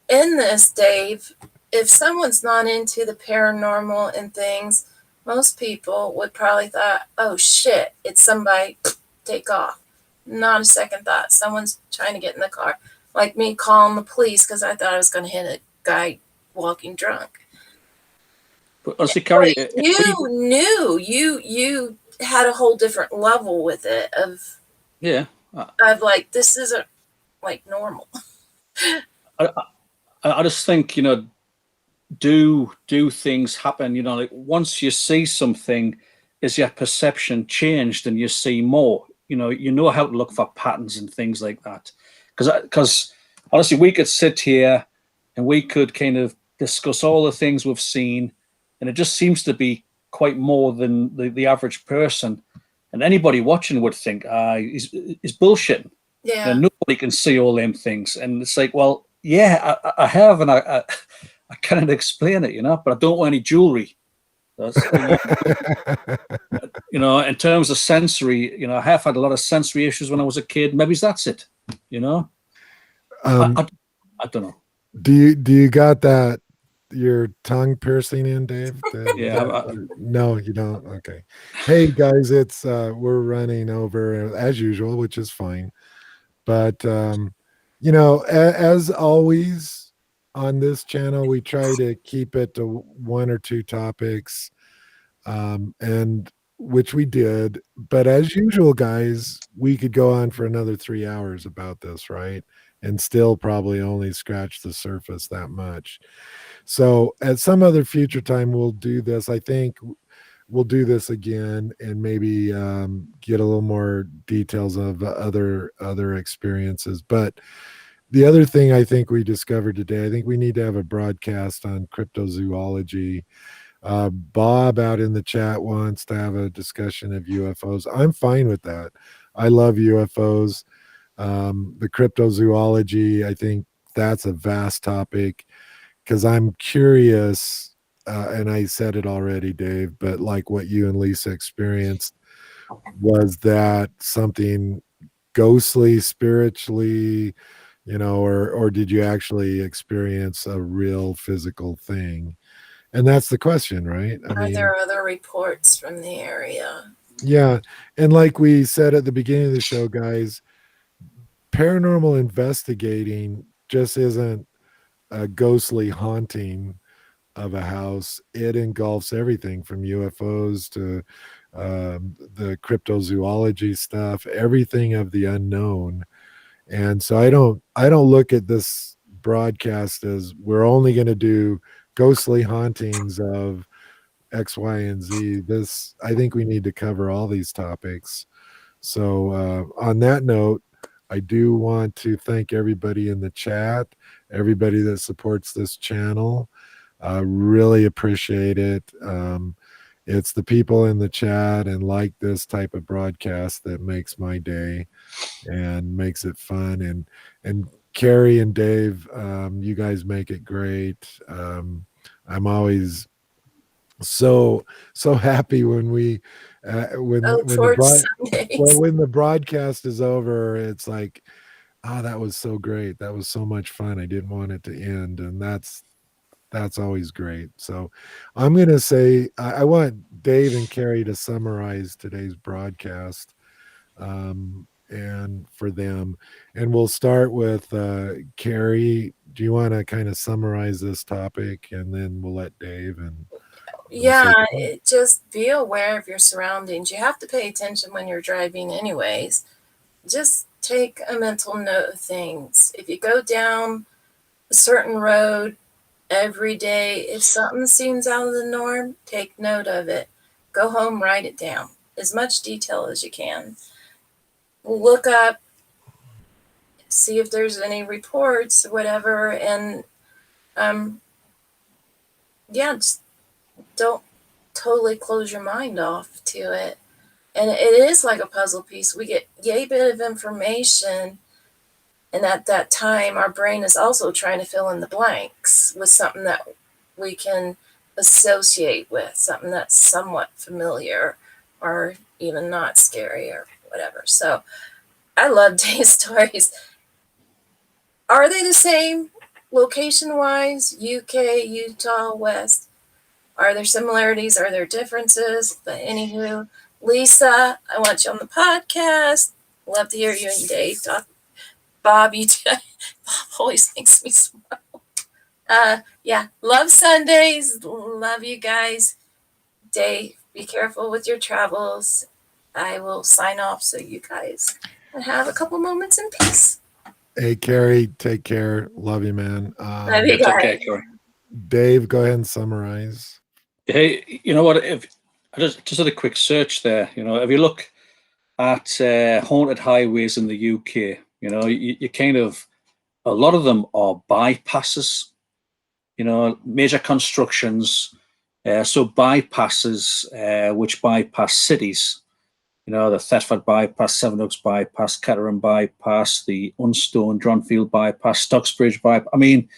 this, Dave. If someone's not into the paranormal and things, most people would probably thought, oh shit, it's somebody, take off. Not a second thought. Someone's trying to get in the car. Like me calling the police because I thought I was going to hit a guy walking drunk. Honestly, But Carrie, you knew you had a whole different level with it yeah, of like this isn't like normal. I, I just think, do things happen? Like once you see something, is your perception changed and you see more? You know how to look for patterns and things like that. Because honestly, we could sit here and we could kind of discuss all the things we've seen, and it just seems to be quite more than the average person. And anybody watching would think, he's bullshitting. Yeah. Nobody can see all them things, and it's like, well, yeah, I have, and I can't explain it, but I don't wear any jewelry. That's, in terms of sensory, I have had a lot of sensory issues when I was a kid. Maybe that's it. I, um, I, I don't know. do you got that your tongue piercing in, Dave? Yeah, No, you don't. Okay. Hey guys, it's we're running over as usual, which is fine. But as always on this channel, we try to keep it to one or two topics, and which we did. But as usual, guys, we could go on for another 3 hours about this, right? And still probably only scratch the surface that much. So at some other future time, we'll do this. I think we'll do this again and maybe get a little more details of other experiences. But the other thing I think we discovered today, I think we need to have a broadcast on cryptozoology. Bob out in the chat wants to have a discussion of UFOs. I'm fine with that. I love UFOs. The cryptozoology, I think that's a vast topic because I'm curious, and I said it already, Dave, but like what you and Lisa experienced, was that something ghostly, spiritually, or did you actually experience a real physical thing? And that's the question, right? I Are mean, there other reports from the area? yeah. And like we said at the beginning of the show, guys, paranormal investigating just isn't a ghostly haunting of a house. It engulfs everything from UFOs to the cryptozoology stuff, everything of the unknown. And so I don't look at this broadcast as we're only going to do ghostly hauntings of X, Y, and Z. This I think we need to cover all these topics. So on that note, I do want to thank everybody in the chat, everybody that supports this channel. Really appreciate it. It's the people in the chat and like this type of broadcast that makes my day and makes it fun. And Carrie and Dave, you guys make it great. I'm always so happy when we I look when the forward to well Sundays. when the broadcast is over, it's like, oh, that was so great, that was so much fun, I didn't want it to end. And that's always great. So I'm going to say I want Dave and Carrie to summarize today's broadcast, and for them. And we'll start with Carrie. Do you want to kind of summarize this topic, and then we'll let Dave and we'll say Yeah, just be aware of your surroundings. You have to pay attention when you're driving, anyways. Just take a mental note of things. If you go down a certain road every day, if something seems out of the norm, take note of it. Go home, write it down. As much detail as you can. Look up, see if there's any reports or whatever, and um, yeah, just don't totally close your mind off to it. And it is like a puzzle piece. We get yay bit of information, and at that time, our brain is also trying to fill in the blanks with something that we can associate with, something that's somewhat familiar or even not scary or whatever. So I love Dave's stories. Are they the same location wise? UK, Utah, West? Are there similarities? Are there differences? But anywho, Lisa, I want you on the podcast. Love to hear you and Dave talk. Bob, you Bob always makes me smile. Yeah, love Sundays. Love you guys. Dave, be careful with your travels. I will sign off so you guys can have a couple moments in peace. Hey, Carrie, take care. Love you, man. Love you Take guys. care, Corey. Dave, go ahead and summarize. Hey, you know what? If I just did a quick search there, if you look at haunted highways in the UK, you kind of a lot of them are bypasses. Major constructions. So bypasses, which bypass cities. The Thetford bypass, Sevenoaks bypass, Kettering bypass, the Unstone, Dronfield bypass, Stocksbridge bypass. I mean,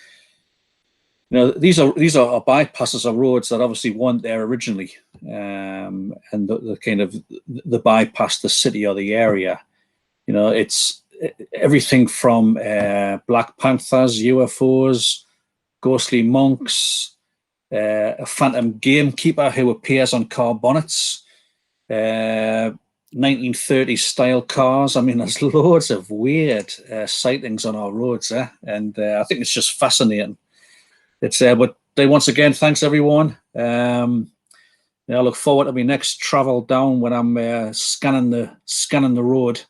these are bypasses of roads that obviously weren't there originally, and the kind of the bypass the city or the area. It's everything from Black Panthers, UFOs, ghostly monks, a phantom gamekeeper who appears on car bonnets, 1930s style cars. I mean, there's loads of weird sightings on our roads, and I think it's just fascinating. But once again, thanks everyone. I look forward to my next travel down when I'm scanning the road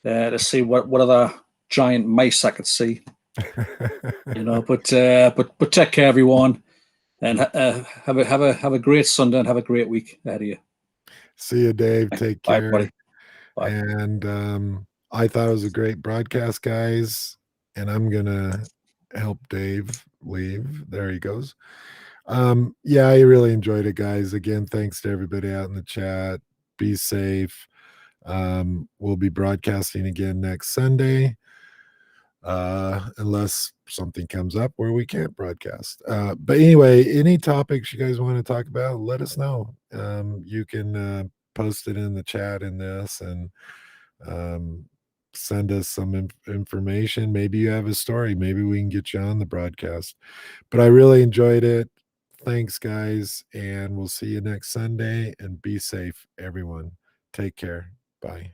to see what other giant mice I could see. But take care, everyone, and have a great Sunday and have a great week ahead of you. See you, Dave. Take Bye, care. buddy. Bye. And I thought it was a great broadcast, guys. And I'm gonna help Dave leave. There he goes. Yeah, I really enjoyed it, guys. Again, thanks to everybody out in the chat. Be safe. We'll be broadcasting again next Sunday, unless something comes up where we can't broadcast. But anyway, any topics you guys want to talk about, let us know. You can post it in the chat in this, and send us some information. Maybe you have a story. Maybe we can get you on the broadcast. But I really enjoyed it. Thanks, guys. And we'll see you next Sunday. And be safe, everyone. Take care. Bye.